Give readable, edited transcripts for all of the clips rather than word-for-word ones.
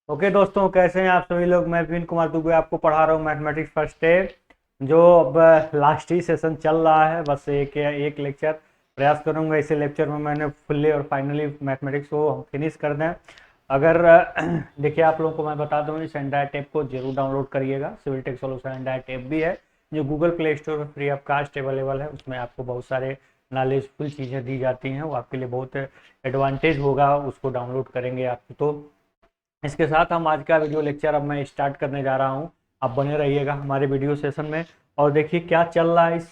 Okay दोस्तों, कैसे हैं आप सभी लोग। मैं विपिन कुमार दुबे आपको पढ़ा रहा हूँ मैथमेटिक्स फर्स्ट डे, जो अब लास्ट ही सेशन चल रहा है। बस एक लेक्चर प्रयास करूंगा इसी लेक्चर में मैंने फुल्ली और फाइनली मैथमेटिक्स को फिनिश कर दें। अगर देखिए, आप लोगों को मैं बता दूं, इस एंटायर टेप को जरूर डाउनलोड करिएगा। Civil tech solution entire tape भी है जो गूगल प्ले स्टोर पर फ्री ऑफ कास्ट अवेलेबल है। उसमें आपको बहुत सारे नॉलेजफुल चीज़ें दी जाती हैं, वो आपके लिए बहुत एडवांटेज होगा उसको डाउनलोड करेंगे आप तो। इसके साथ हम आज का वीडियो लेक्चर अब मैं स्टार्ट करने जा रहा हूं। आप बने रहिएगा हमारे वीडियो सेशन में। और देखिए क्या चल रहा है इस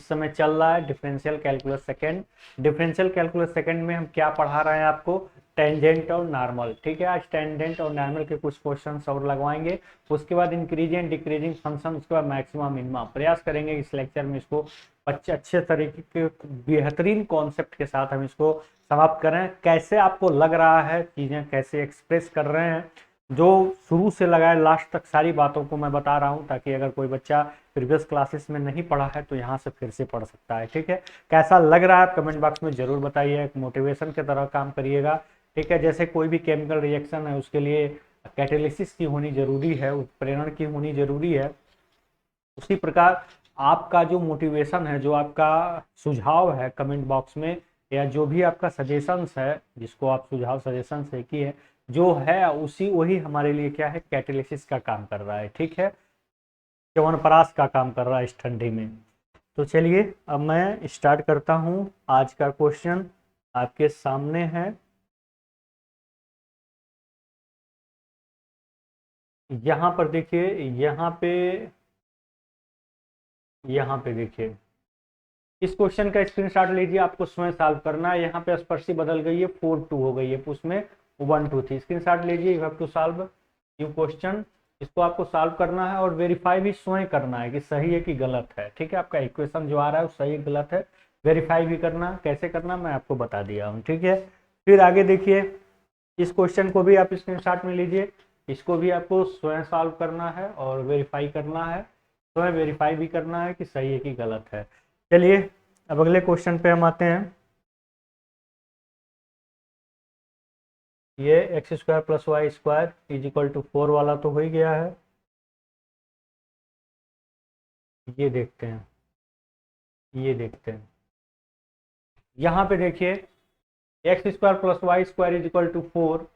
समय चल रहा है differential calculus second. Differential calculus second में हम क्या पढ़ा रहे हैं आपको, टेंजेंट और नॉर्मल। ठीक है, आज टेंजेंट और नॉर्मल के कुछ क्वेश्चन और लगवाएंगे। उसके बाद इंक्रीजिंग डिक्रीजिंग फंक्शन, उसके बाद मैक्सिमम मिनिमम। प्रयास करेंगे इस लेक्चर में इसको अच्छे तरीके के बेहतरीन कॉन्सेप्ट के साथ हम इसको समाप्त करें। कैसे आपको लग रहा है, चीज़ें कैसे एक्सप्रेस कर रहे हैं, जो शुरू से लगाए लास्ट तक सारी बातों को मैं बता रहा हूं, ताकि अगर कोई बच्चा प्रीवियस क्लासेस में नहीं पढ़ा है तो यहाँ से फिर से पढ़ सकता है। ठीक है, कैसा लग रहा है कमेंट बॉक्स में जरूर बताइए। एक मोटिवेशन की तरह काम करिएगा। ठीक है, जैसे कोई भी केमिकल रिएक्शन है उसके लिए कैटेलिसिस की होनी जरूरी है, उत्प्रेरण की होनी जरूरी है। उसी प्रकार आपका जो मोटिवेशन है, जो आपका सुझाव है कमेंट बॉक्स में, या जो भी आपका सजेशंस है, जिसको आप सुझाव सजेशन से किए, जो है उसी वही हमारे लिए क्या है, कैटेलिसिस का काम कर रहा है। ठीक है, च्यवनप्राश का काम कर रहा है इस ठंडी में। तो चलिए अब मैं स्टार्ट करता हूँ। आज का क्वेश्चन आपके सामने है। यहाँ पर देखिए, यहाँ पे देखिए, इस क्वेश्चन का स्क्रीनशॉट लीजिए। आपको स्वयं सॉल्व करना है। यहाँ पे स्पर्शी बदल गई है, 4-2 हो गई है, उसमें 1-2 थी। स्क्रीनशॉट लीजिए, you have to solve you question. इसको आपको सॉल्व करना है और वेरीफाई भी स्वयं करना है कि सही है कि गलत है। ठीक है, आपका इक्वेशन जो आ रहा है वो सही गलत है, वेरीफाई भी करना। कैसे करना मैं आपको बता दिया हूँ। ठीक है, फिर आगे देखिए, इस क्वेश्चन को भी आप स्क्रीनशॉट में लीजिए। इसको भी आपको स्वयं सॉल्व करना है और वेरीफाई करना है, स्वयं वेरीफाई भी करना है कि सही है कि गलत है। चलिए अब अगले क्वेश्चन पे हम आते हैं। ये x square plus y square is equal to 4 वाला तो हो ही गया है। ये देखते हैं यहाँ पे देखिए, x square plus y square is equal to 4।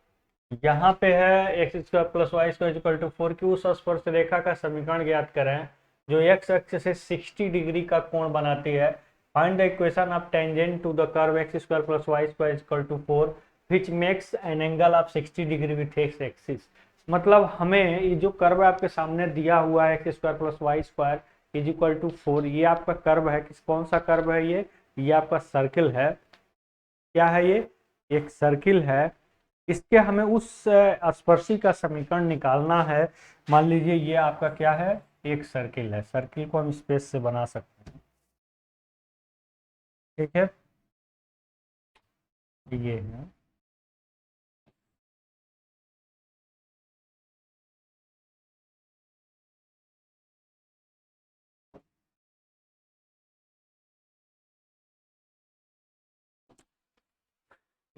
यहाँ पे है x square plus y square is equal to 4 की उस स्पर्श रेखा का समीकरण ज्ञात करें जो एक्स अक्ष से 60 डिग्री का कोण बनाती है। Find the equation of tangent to the curve x square plus y square is equal to 4 which makes an angle of 60 degree with x axis. मतलब हमें ये जो कर्व आपके सामने दिया हुआ है, x square plus y square is equal to 4, ये आपका कर्व है। कौन सा कर्व है ये आपका सर्किल है। क्या है ये? एक सर्किल है। इसके हमें उस स्पर्शी का समीकरण निकालना है। मान लीजिए ये आपका क्या है, एक सर्किल है। सर्किल को हम स्पेस से बना सकते हैं। ठीक है, ये है।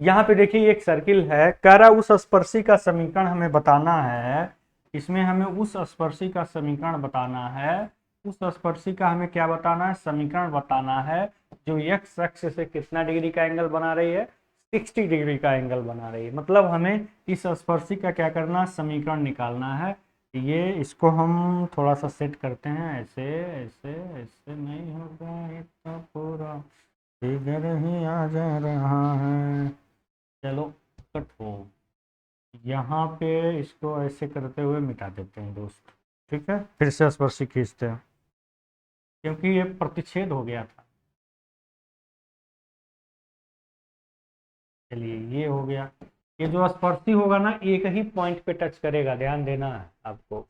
यहाँ पे देखिए एक सर्किल है, कह रहा उस स्पर्शी का समीकरण हमें बताना है। इसमें हमें उस स्पर्शी का समीकरण बताना है। उस स्पर्शी का हमें क्या बताना है, समीकरण बताना है, जो एक्स अक्ष से कितना डिग्री का एंगल बना रही है, 60 डिग्री का एंगल बना रही है। मतलब हमें इस स्पर्शी का क्या करना है, समीकरण निकालना है। ये इसको हम थोड़ा सा सेट करते हैं, ऐसे ऐसे ऐसे नहीं होगा ये तो पूरा फिगर ही आ जा रहा है। चलो कट हो। यहाँ पे इसको ऐसे करते हुए मिटा देते हैं दोस्त। ठीक है, फिर से स्पर्शी खींचते हैं क्योंकि ये प्रतिच्छेद हो गया था। चलिए ये हो गया। ये जो स्पर्शी होगा ना, एक ही पॉइंट पे टच करेगा, ध्यान देना है आपको।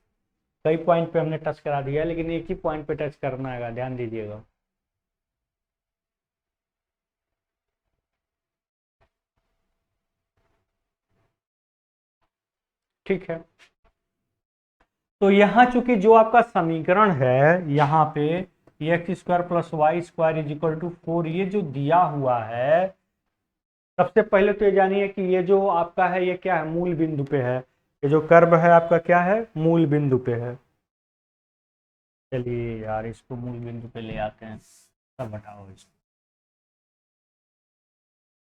कई पॉइंट पे हमने टच करा दिया है, लेकिन एक ही पॉइंट पे टच करना है, ध्यान दीजिएगा। ठीक है, तो यहाँ चूंकि जो आपका समीकरण है, यहाँ पे x square plus y square is equal to 4 ये जो दिया हुआ है, सबसे पहले तो ये जानिए कि ये जो आपका है ये क्या है, मूल बिंदु पे है। ये जो कर्व है आपका क्या है, मूल बिंदु पे है। चलिए यार इसको मूल बिंदु पे ले आते हैं, सब हटाओ इसको,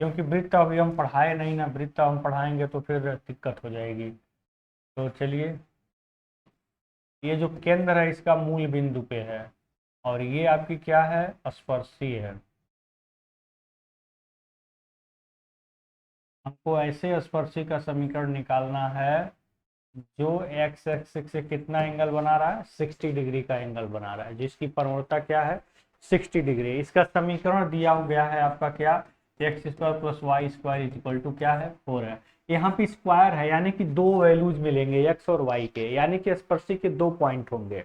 क्योंकि वृत्त अभी हम पढ़ाए नहीं ना, वृत्त हम पढ़ाएंगे तो फिर दिक्कत हो जाएगी। तो चलिए, ये जो केंद्र है इसका मूल बिंदु पे है, और ये आपकी क्या है, स्पर्शी है। हमको ऐसे स्पर्शी का समीकरण निकालना है जो एक्स एक्सिस से कितना एंगल बना रहा है, 60 डिग्री का एंगल बना रहा है, जिसकी प्रवणता क्या है, 60 डिग्री। इसका समीकरण दिया गया है आपका क्या, x square plus y square equal to क्या है, 4 है। यहाँ पे स्क्वायर है, यानी कि दो वैल्यूज मिलेंगे एक्स और वाई के, यानी कि स्पर्शी के दो पॉइंट होंगे।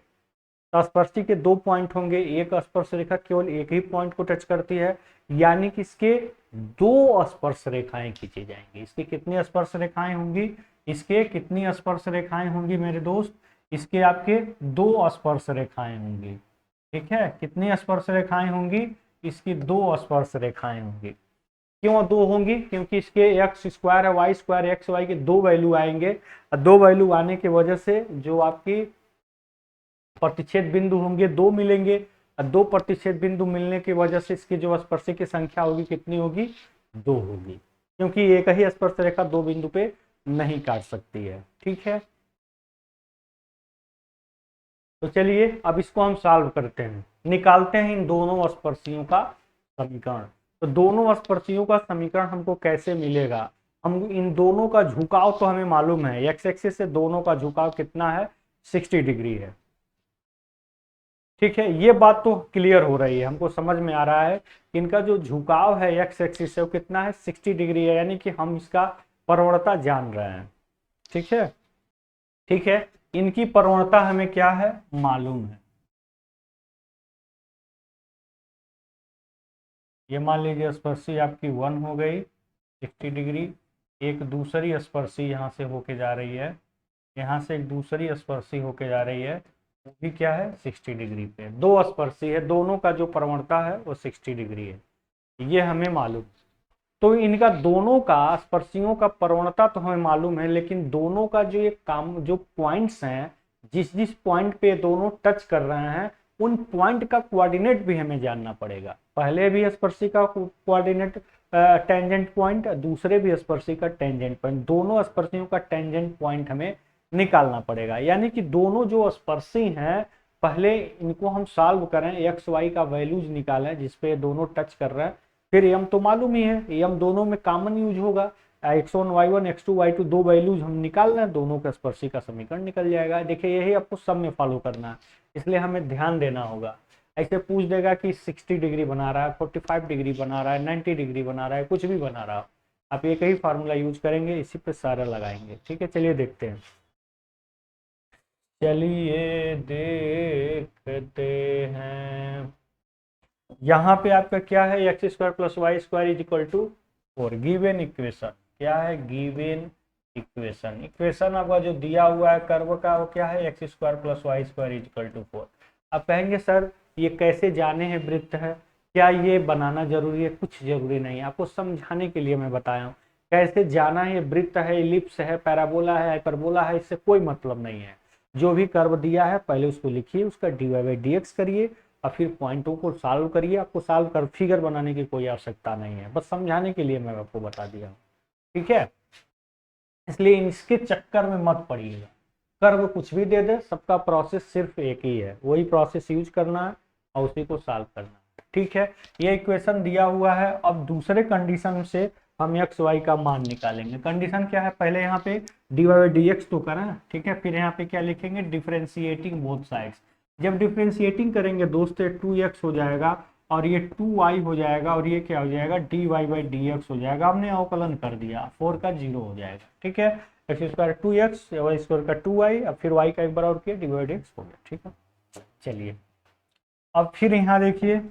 तो स्पर्शी के दो पॉइंट होंगे, एक स्पर्श रेखा केवल एक ही पॉइंट को टच करती है, यानी कि इसके दो स्पर्श रेखाएं खींची जाएंगी। इसकी कितनी स्पर्श रेखाएं होंगी, इसके कितनी स्पर्श रेखाएं होंगी मेरे दोस्त, इसके आपके दो स्पर्श रेखाएं होंगी। ठीक है, कितनी स्पर्श रेखाएं होंगी, इसकी दो स्पर्श रेखाएं होंगी। क्यों दो होंगी, क्योंकि इसके एक्स स्क्वायर है वाई स्क्वायर, एक्स वाई के दो वैल्यू आएंगे, और दो वैल्यू आने की वजह से जो आपकी प्रतिच्छेद बिंदु होंगे दो मिलेंगे, और दो प्रतिच्छेद बिंदु मिलने की वजह से इसकी जो स्पर्शी की संख्या होगी कितनी होगी, दो होगी, क्योंकि एक ही स्पर्श रेखा दो बिंदु पे नहीं काट सकती है। ठीक है, तो चलिए अब इसको हम सॉल्व करते हैं, निकालते हैं इन दोनों स्पर्शियों का समीकरण। तो दोनों स्पर्शियों का समीकरण हमको कैसे मिलेगा, हम इन दोनों का झुकाव तो हमें मालूम है, एक्स एक्सिस से दोनों का झुकाव कितना है, 60 डिग्री है। ठीक है, ये बात तो क्लियर हो रही है, हमको समझ में आ रहा है कि इनका जो झुकाव है एक्स एक्सिस से वो कितना है, 60 डिग्री है, यानी कि हम इसका प्रवणता जान रहे हैं। ठीक है, ठीक है, इनकी प्रवणता हमें क्या है, मालूम है। ये मान लीजिए स्पर्शी आपकी 1 हो गई 60 डिग्री, एक दूसरी स्पर्शी यहाँ से होके जा रही है, यहाँ से एक दूसरी स्पर्शी होके जा रही है, वो भी क्या है, 60 डिग्री पे। दो स्पर्शी है, दोनों का जो प्रवणता है वो 60 डिग्री है, ये हमें मालूम। तो इनका दोनों का स्पर्शियों का प्रवणता तो हमें मालूम है, लेकिन दोनों का जो ये काम जो पॉइंट्स हैं, जिस जिस पॉइंट पे दोनों टच कर रहे हैं, उन पॉइंट का कोऑर्डिनेट भी हमें जानना पड़ेगा। पहले भी स्पर्शी का कोऑर्डिनेट टेंजेंट पॉइंट, दूसरे भी स्पर्शी का टेंजेंट पॉइंट, दोनों स्पर्शियों का टेंजेंट पॉइंट हमें निकालना पड़ेगा। यानी कि दोनों जो स्पर्शी हैं, पहले इनको हम सॉल्व करें, एक्स वाई का वैल्यूज निकालें जिसपे दोनों टच कर रहे हैं, फिर यम तो मालूम ही है, यम दोनों में कॉमन यूज होगा, x1 y1 x2 y2 दो वैल्यूज हम निकाल रहे हैं, दोनों का स्पर्शी का समीकरण निकल जाएगा। देखिए यही आपको सब में फॉलो करना है, इसलिए हमें ध्यान देना होगा। ऐसे पूछ देगा कि 60 डिग्री बना रहा है, 45 डिग्री बना रहा है, 90 डिग्री बना रहा है, कुछ भी बना रहा हो, आप एक ही फार्मूला यूज करेंगे, इसी पे सारा लगाएंगे। ठीक है, चलिए देखते हैं, चलिए देखते हैं। यहाँ पे आपका क्या है, x square plus y square is equal to 4, given equation क्या है, गिवन इक्वेशन, इक्वेशन आपका जो दिया हुआ है कर्व का वो क्या है, x square plus y square is equal to 4। अब कहेंगे सर ये कैसे जाने हैं वृत्त है, क्या ये बनाना जरूरी है, कुछ जरूरी नहीं है, आपको समझाने के लिए मैं बताया हूँ कैसे जाना है। ये वृत्त है, इलिप्स है, पैराबोला है, हाइपरबोला है, इससे कोई मतलब नहीं है। जो भी कर्व दिया है पहले उसको लिखिए, उसका dy बाई dx करिए, और फिर पॉइंटों को सॉल्व करिए। आपको सॉल्व कर फिगर बनाने की कोई आवश्यकता नहीं है, बस समझाने के लिए मैं आपको बता दिया हूँ। ठीक है, इसलिए इसके चक्कर में मत पड़िएगा, कर्व कुछ भी दे दे, सबका प्रोसेस सिर्फ एक ही है, वही प्रोसेस यूज करना है और उसी को सॉल्व करना है। ठीक है, ये इक्वेशन दिया हुआ है। अब दूसरे कंडीशन से हम एक्स वाई का मान निकालेंगे। कंडीशन क्या है, पहले यहाँ पे dy बाई डी एक्स तो करें, ठीक है, फिर यहाँ पे क्या लिखेंगे, डिफ्रेंशिएटिंग बोथ साइड्स। जब डिफ्रेंशिएटिंग करेंगे दोस्त 2x हो जाएगा, और ये 2y हो जाएगा, और ये क्या हो जाएगा, dy बाई डी एक्स हो जाएगा। हमने अवकलन कर दिया, 4 का 0 हो जाएगा। ठीक है, x square 2x, Y square का 2y, अब फिर y का एक बार और किया, dy बाई डी एक्स हो गया। ठीक है, चलिए अब फिर यहाँ देखिए,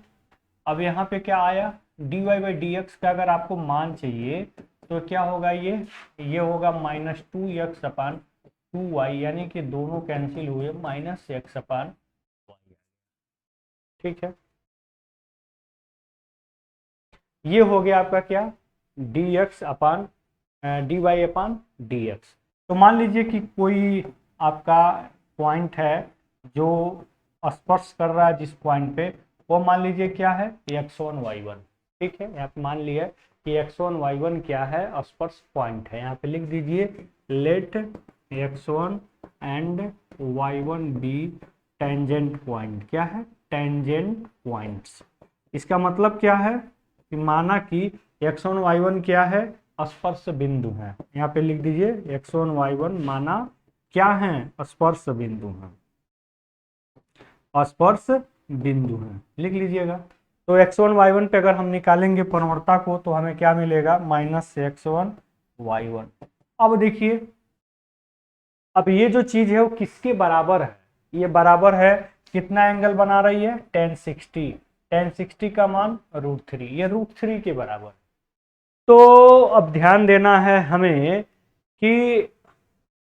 अब यहाँ पे क्या आया, dy बाई डी एक्स का अगर आपको मान चाहिए तो क्या होगा, ये होगा -2x अपान 2y, यानी कि दोनों कैंसिल हुए, -x अपान y। ठीक है, ये हो गया आपका क्या, dx अपान dy अपान dx। तो मान लीजिए कि कोई आपका पॉइंट है जो स्पर्श कर रहा है जिस पॉइंट पे, वो मान लीजिए क्या है, x1 y1। ठीक है, यहाँ पे मान लिया कि x1 y1 क्या है, स्पर्श पॉइंट है। यहाँ पे लिख दीजिए let x1 and y1 be tangent point. क्या है, टेंजेंट पॉइंट्स। इसका मतलब क्या है कि माना कि x1 y1 क्या है, स्पर्श बिंदु है। यहाँ पे लिख दीजिए x1 y1 माना क्या है, स्पर्श बिंदु है, स्पर्श बिंदु है, लिख लीजिएगा। तो x1 y1 पे अगर हम निकालेंगे प्रवणता को तो हमें क्या मिलेगा, -x1 y1। अब देखिए, अब ये जो चीज है वो किसके बराबर है, ये बराबर है, कितना एंगल बना रही है, tan 60। tan 60 का मान √3, ये √3 के बराबर। तो अब ध्यान देना है हमें कि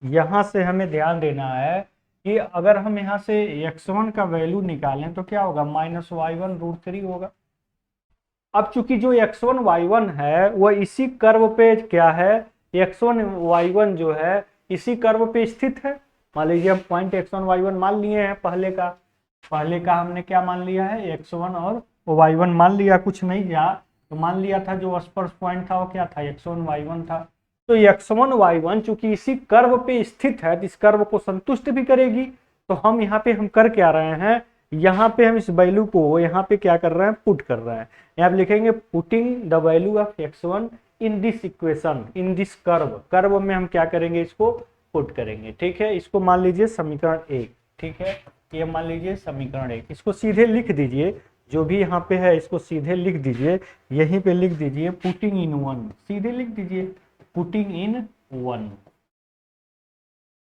यहां से हमें ध्यान देना है कि अगर हम यहां से x1 का वैल्यू निकालें तो क्या होगा, -y1 √3 होगा। अब चूंकि जो x1 y1 है वह इसी कर्व पे क्या है, x1 y1 जो है इसी कर्व पे स्थित है। मान लीजिए हम पॉइंट x1 y1 मान लिए हैं, पहले का हमने क्या मान लिया है, x1 और y1 मान लिया, कुछ नहीं किया, तो मान लिया था जो स्पर्श पॉइंट था वो क्या था, x1 y1 था। तो x1 y1 चूंकि इसी कर्व पे स्थित है, इस कर्व को संतुष्ट भी करेगी, तो हम यहाँ पे हम कर क्या रहे हैं, यहाँ पे हम इस वैल्यू को यहाँ पे क्या कर रहे हैं, पुट कर रहे हैं। यहाँ पे लिखेंगे putting the value of x1 in this equation, in this curve में हम क्या करेंगे, इसको पुट करेंगे। ठीक है, इसको मान लीजिए समीकरण 1। ठीक है, ये मान लीजिए समीकरण 1, इसको सीधे लिख दीजिए, जो भी यहाँ पे है इसको सीधे लिख दीजिए, यहीं पे लिख दीजिए पुटिंग इन 1, सीधे लिख दीजिए पुटिंग इन 1।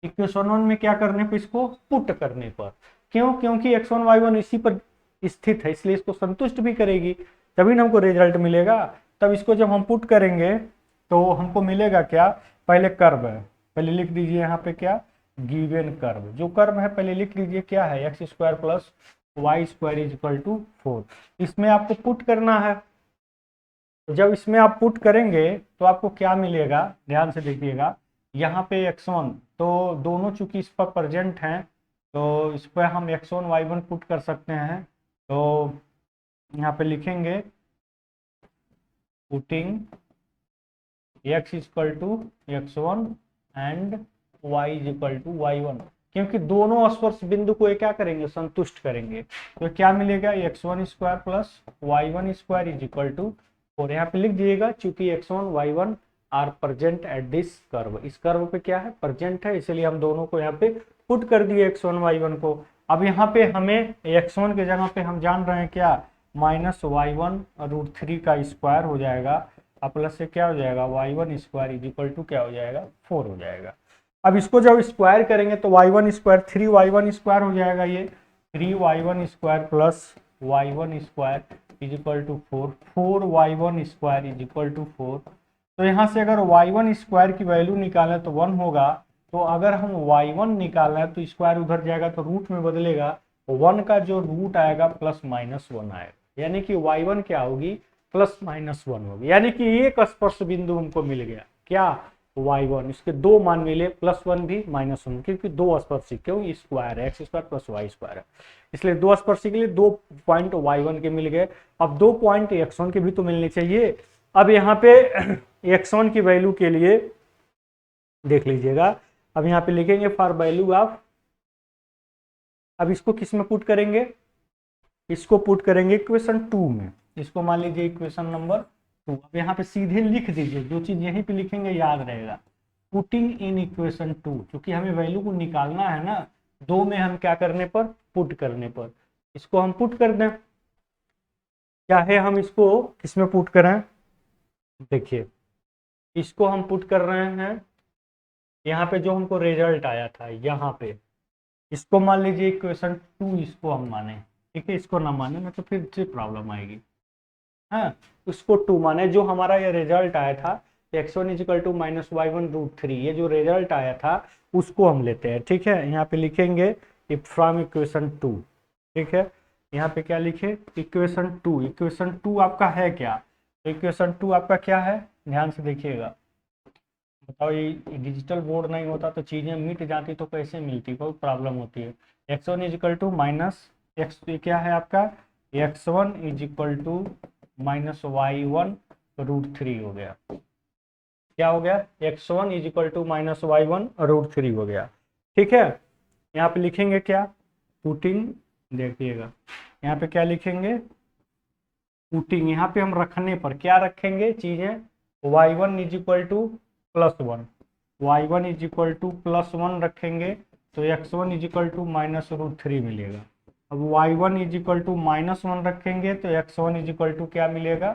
इक्वेशन 1 में क्या करने पर, इसको पुट करने पर। क्यों, क्योंकि x1 y1 इसी पर स्थित है, इसलिए इसको संतुष्ट भी करेगी, तभी ना हमको रिजल्ट मिलेगा। तब इसको जब हम पुट करेंगे तो हमको मिलेगा क्या, पहले कर्व है, पहले लिख दीजिए यहाँ पे क्या, गिवन कर्व, जो कर्व है पहले लिख लीजिए क्या है, x² + y² = 4। इसमें आपको पुट करना है। जब इसमें आप पुट करेंगे तो आपको क्या मिलेगा, ध्यान से देखिएगा, यहाँ पे x1, तो दोनों चूंकि इस पर प्रेजेंट हैं तो इस पर हम x1 y1 पुट कर सकते हैं। तो यहाँ पे लिखेंगे putting x = x1 and y = y1, क्योंकि दोनों स्पर्श बिंदु को क्या करेंगे, संतुष्ट करेंगे। तो क्या मिलेगा, x1² + y1² = 4। यहाँ पे लिख दीजिएगा, चूंकि x1 y1 are present at this curve, इस कर्व पे क्या है, प्रेजेंट है, इसलिए हम दोनों को यहाँ पे पुट कर दिए x1 y1 को। अब यहाँ पे हमें x1 के जगह पे हम जान रहे हैं क्या, -y1 √3 का स्क्वायर हो जाएगा, अब प्लस से क्या हो जाएगा, y1² क्या हो जाएगा, 4 हो जाएगा। अब इसको जब स्क्वायर करेंगे तो y1² 3y1² हो जाएगा, ये 3y1² + y1² = 4, 4y1² = 4। तो यहाँ से अगर y1² की वैल्यू निकालें तो 1 होगा, तो अगर हम y1 निकालें तो स्क्वायर उधर जाएगा तो रूट में बदलेगा, 1 का जो रूट आएगा +-1 आएगा, यानी कि y1 क्या होगी, +-1 होगी, यानी कि एक स्पर्श बिंदु हमको मिल गया, क्या, y1, इसके दो मान मिले, +1 भी -1, क्योंकि दो स्पर्शी, क्यों, स्क्वायर है, x² + y² है, इसलिए दो स्पर्शी के लिए 2 पॉइंट y1 के मिल गए। अब 2 पॉइंट x1 के भी तो मिलने चाहिए। अब यहाँ पे x1 की वैल्यू के लिए देख लीजिएगा, अब यहाँ पे लिखेंगे फॉर वैल्यू ऑफ, अब इसको किस में पुट करेंगे, इसको पुट करेंगे इक्वेशन 2 में, इसको मान लीजिए इक्वेशन नंबर 2। अब यहाँ पे सीधे लिख दीजिए, जो चीज यहीं पे लिखेंगे याद रहेगा, पुटिंग इन इक्वेशन 2, क्योंकि हमें वैल्यू को निकालना है ना, 2 में हम क्या करने पर, पुट करने पर, इसको हम पुट कर दें, चाहे हम इसको किसमें पुट करें, देखिए इसको हम पुट कर रहे हैं यहाँ पे, जो हमको रिजल्ट आया था यहाँ पे, इसको मान लीजिए इक्वेशन 2, इसको हम माने, ठीक है, इसको ना माने ना तो फिर से प्रॉब्लम आएगी। हाँ, उसको 2 माने, जो हमारा ये रिजल्ट आया था x1 = -y1 √3, ये जो रिजल्ट आया था उसको हम लेते हैं। ठीक है, यहाँ पे लिखेंगे इफ फ्रॉम इक्वेशन 2, ठीक है, यहाँ पे क्या लिखे, इक्वेशन 2, इक्वेशन 2 आपका है क्या, तो इक्वेशन 2 आपका क्या है, ध्यान से देखिएगा, बताओ, ये डिजिटल बोर्ड नहीं होता तो चीज़ें मिट जाती तो कैसे मिलती, बहुत प्रॉब्लम होती है। x1 is equal to minus x, क्या है आपका, x1 is equal to minus y1√3 हो गया। क्या हो गया, x1 is equal to minus y1√3 हो गया। ठीक है, यहाँ पे लिखेंगे क्या, पुटिंग, देखिएगा यहाँ पे क्या लिखेंगे, पुटिंग, यहाँ पे हम रखने पर क्या रखेंगे चीजें, y1 is equal to +1, y1 is equal to +1 रखेंगे तो x1 इज इक्वल टू -√3 मिलेगा। अब y1 इज इक्वल टू -1 रखेंगे तो x1 इज इक्वल टू क्या मिलेगा,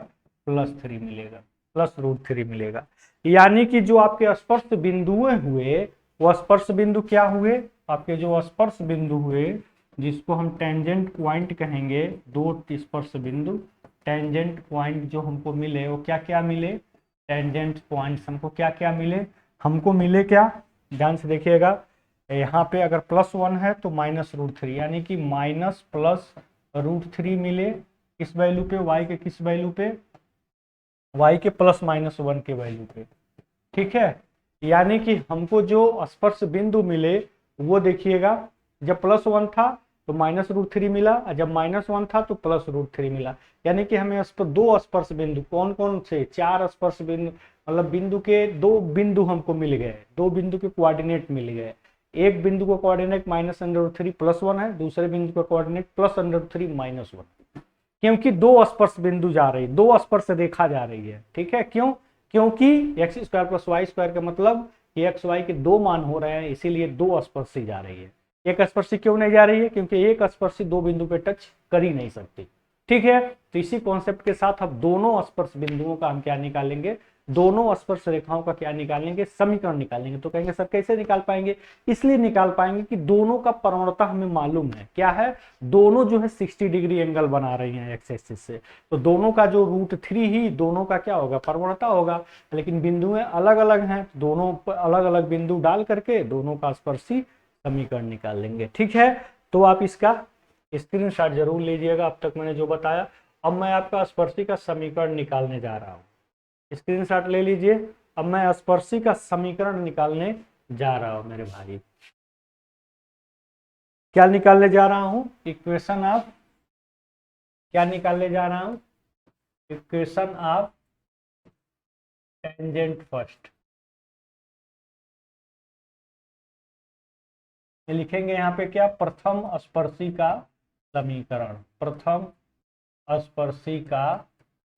+3 मिलेगा, +√3 मिलेगा। यानी कि जो आपके स्पर्श बिंदुएं हुए वो स्पर्श बिंदु क्या हुए, आपके जो स्पर्श बिंदु हुए जिसको हम टेंजेंट पॉइंट कहेंगे, दो स्पर्श बिंदु टेंजेंट पॉइंट जो हमको मिले वो क्या क्या मिले, टेंजेंट पॉइंट्स हमको क्या क्या मिले, हमको मिले क्या, ध्यान से देखिएगा, यहाँ पे अगर +1 है तो -√3, यानी कि -+√3 मिले किस वैल्यू पे, y के किस वैल्यू पे, y के +-1 के वैल्यू पे। ठीक है, यानी कि हमको जो स्पर्श बिंदु मिले वो देखिएगा, जब +1 था तो -√3 मिला, और जब -1 था तो +√3 मिला। यानी कि हमें दो स्पर्श बिंदु, कौन कौन से, 4 स्पर्श बिंदु, मतलब बिंदु के दो बिंदु हमको मिल गए, दो बिंदु के कोऑर्डिनेट मिल गए। एक बिंदु का कोऑर्डिनेट -√3 +1 है, दूसरे बिंदु का कोऑर्डिनेट +√3 -1, क्योंकि दो स्पर्श बिंदु जा रही है, दो स्पर्श रेखा जा रही है। ठीक है, क्यों, क्योंकि x² + y² का मतलब कि x y के दो मान हो रहे हैं, इसीलिए दो स्पर्शी जा रही है। एक स्पर्शी क्यों नहीं जा रही है, क्योंकि एक स्पर्शी दो बिंदु पे टच कर ही नहीं सकती। ठीक है, तो इसी कॉन्सेप्ट के साथ अब दोनों स्पर्श बिंदुओं का हम क्या निकालेंगे, दोनों स्पर्श रेखाओं का क्या निकालेंगे, समीकरण निकालेंगे। तो कहेंगे सर कैसे निकाल पाएंगे, इसलिए निकाल पाएंगे कि दोनों का प्रवणता हमें मालूम है, क्या है, दोनों जो है 60 डिग्री एंगल बना रही हैं एक्स एक्सिस से, तो दोनों का जो √3 ही दोनों का क्या होगा, प्रवणता होगा। लेकिन बिंदुएं अलग अलग हैं, दोनों अलग अलग बिंदु डाल करके दोनों का स्पर्शी समीकरण निकाल लेंगे। ठीक है, तो आप इसका स्क्रीनशॉट जरूर लीजिएगा, अब तक मैंने जो बताया। अब मैं आपका स्पर्शी का समीकरण निकालने जा रहा हूँ, स्क्रीनशॉट ले लीजिए। अब मैं स्पर्शी का समीकरण निकालने जा रहा हूं मेरे भाई। क्या निकालने जा रहा हूं, इक्वेशन ऑफ, क्या निकालने जा रहा हूं, इक्वेशन ऑफ टेंजेंट फर्स्ट। लिखेंगे यहाँ पे क्या, प्रथम स्पर्शी का समीकरण, प्रथम स्पर्शी का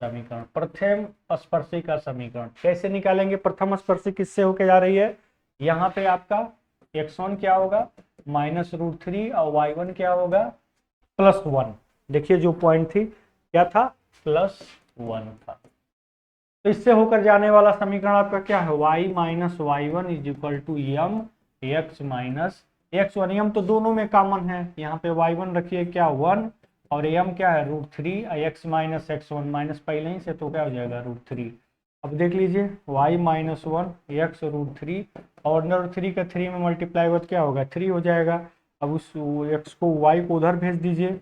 समीकरण, प्रथम स्पर्शी का समीकरण कैसे निकालेंगे, प्रथम स्पर्शी किससे होके जा रही है, यहाँ पे आपका x1 क्या होगा -√3 और y1 क्या होगा +1। देखिए जो पॉइंट थी क्या था, +1 था। तो इससे होकर जाने वाला समीकरण आपका क्या है, y - y1 is equal to m x - x1। m तो दोनों में कॉमन है, यहाँ पे y1 रखिए क्या 1 और m क्या है √3, x - x1 माइनस पहले ही से तो क्या हो जाएगा √3। अब देख लीजिए y - 1 x √3 और √3 का 3 में मल्टीप्लाई हुआ क्या होगा 3 हो जाएगा। अब उस x को y को उधर भेज दीजिए।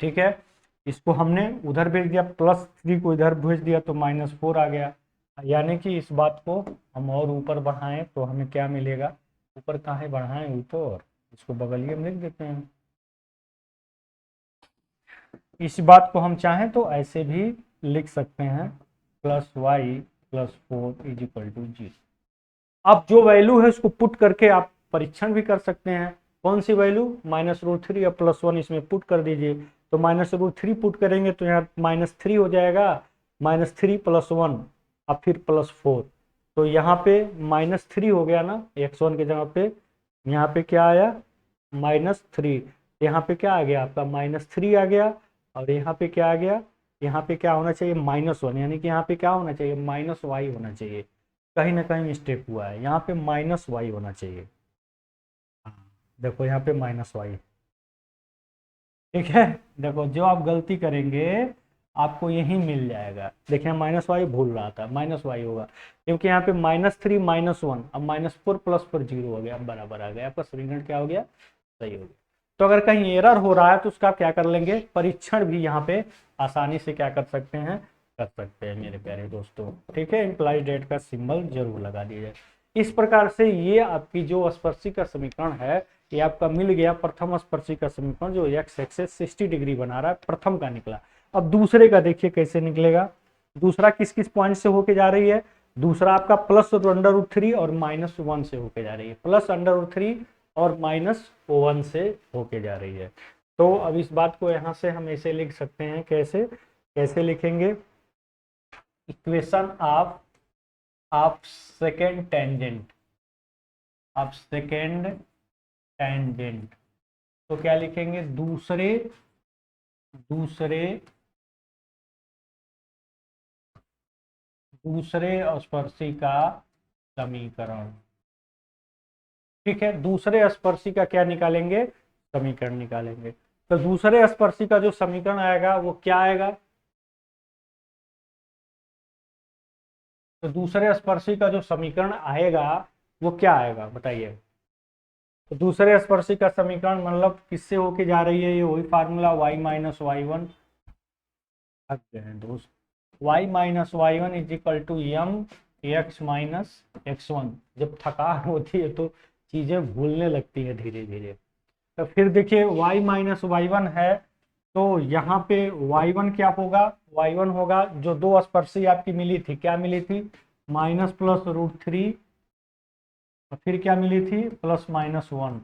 ठीक है, इसको हमने उधर भेज दिया, +3 को इधर भेज दिया तो -4 आ गया। यानी कि इस बात को हम और ऊपर बढ़ाएं तो हमें क्या मिलेगा, ऊपर कहाँ बढ़ाएं ऊपर, इसको बगलिए में लिख देते हैं। इस बात को हम चाहें तो ऐसे भी लिख सकते हैं, +y + 4 इज इक्वल टू 0। अब जो वैल्यू है उसको पुट करके आप परीक्षण भी कर सकते हैं। कौन सी वैल्यू, -√3 और +1 इसमें पुट कर दीजिए। तो -√3 पुट करेंगे तो यहाँ -3 हो जाएगा, -3 + 1 और फिर +4। तो यहाँ पे -3 हो गया ना, x1 के जगह पे यहाँ पे क्या आया -3, यहाँ पे क्या आ गया आपका -3 आ गया, और यहाँ पे क्या आ गया, यहाँ पे क्या होना चाहिए -1, यानी कि यहाँ पे क्या होना चाहिए -y होना चाहिए। कहीं ना कहीं मिस्टेक हुआ है, यहाँ पे -y होना चाहिए। हाँ, देखो यहाँ पे -y। ठीक है, देखो जो आप गलती करेंगे आपको यही मिल जाएगा। देखिए -y भूल रहा था, -y होगा क्योंकि यहाँ पे -3 -1, अब -4 + 4 0 हो गया, बराबर आ गया, आपका समीकरण क्या हो गया, सही हो गया। तो अगर कहीं एरर हो रहा है तो उसका क्या कर लेंगे, परीक्षण भी यहाँ पे आसानी से क्या कर सकते हैं, कर सकते हैं मेरे प्यारे दोस्तों। ठीक है, इम्प्लाइड डेट का सिंबल जरूर लगा दीजिए। इस प्रकार से ये आपकी जो स्पर्शिका समीकरण है ये आपका मिल गया, प्रथम स्पर्शिका समीकरण जो एक्स एक्सेस 60 डिग्री बना रहा है, प्रथम का निकला। अब दूसरे का देखिए कैसे निकलेगा। दूसरा किस किस पॉइंट से होके जा रही है, दूसरा आपका +√3 और -1 से होके जा रही है, +√3 और -1 से होके जा रही है। तो अब इस बात को यहां से हम ऐसे लिख सकते हैं, कैसे कैसे लिखेंगे, equation of second tangent, of second tangent. तो क्या लिखेंगे, दूसरे दूसरे दूसरे स्पर्शी का समीकरण। ठीक है, दूसरे स्पर्शी का क्या निकालेंगे, समीकरण निकालेंगे। तो दूसरे स्पर्शी का जो समीकरण आएगा वो क्या आएगा, तो दूसरे स्पर्शी का जो समीकरण आएगा वो क्या आएगा बताइए। तो दूसरे स्पर्शी का समीकरण मतलब किससे होके जा रही है, ये वही फार्मूला y-y1 थक गए हैं दोस्त, y-y1 is equal to m x-x1। जब थकान होती है तो चीजें भूलने लगती है धीरे धीरे। तो फिर देखिए y-y1 है, तो यहाँ पे y1 क्या होगा, y1 होगा जो दो स्पर्शी आपकी मिली थी, क्या मिली थी, -+√3 और फिर क्या मिली थी, +-1।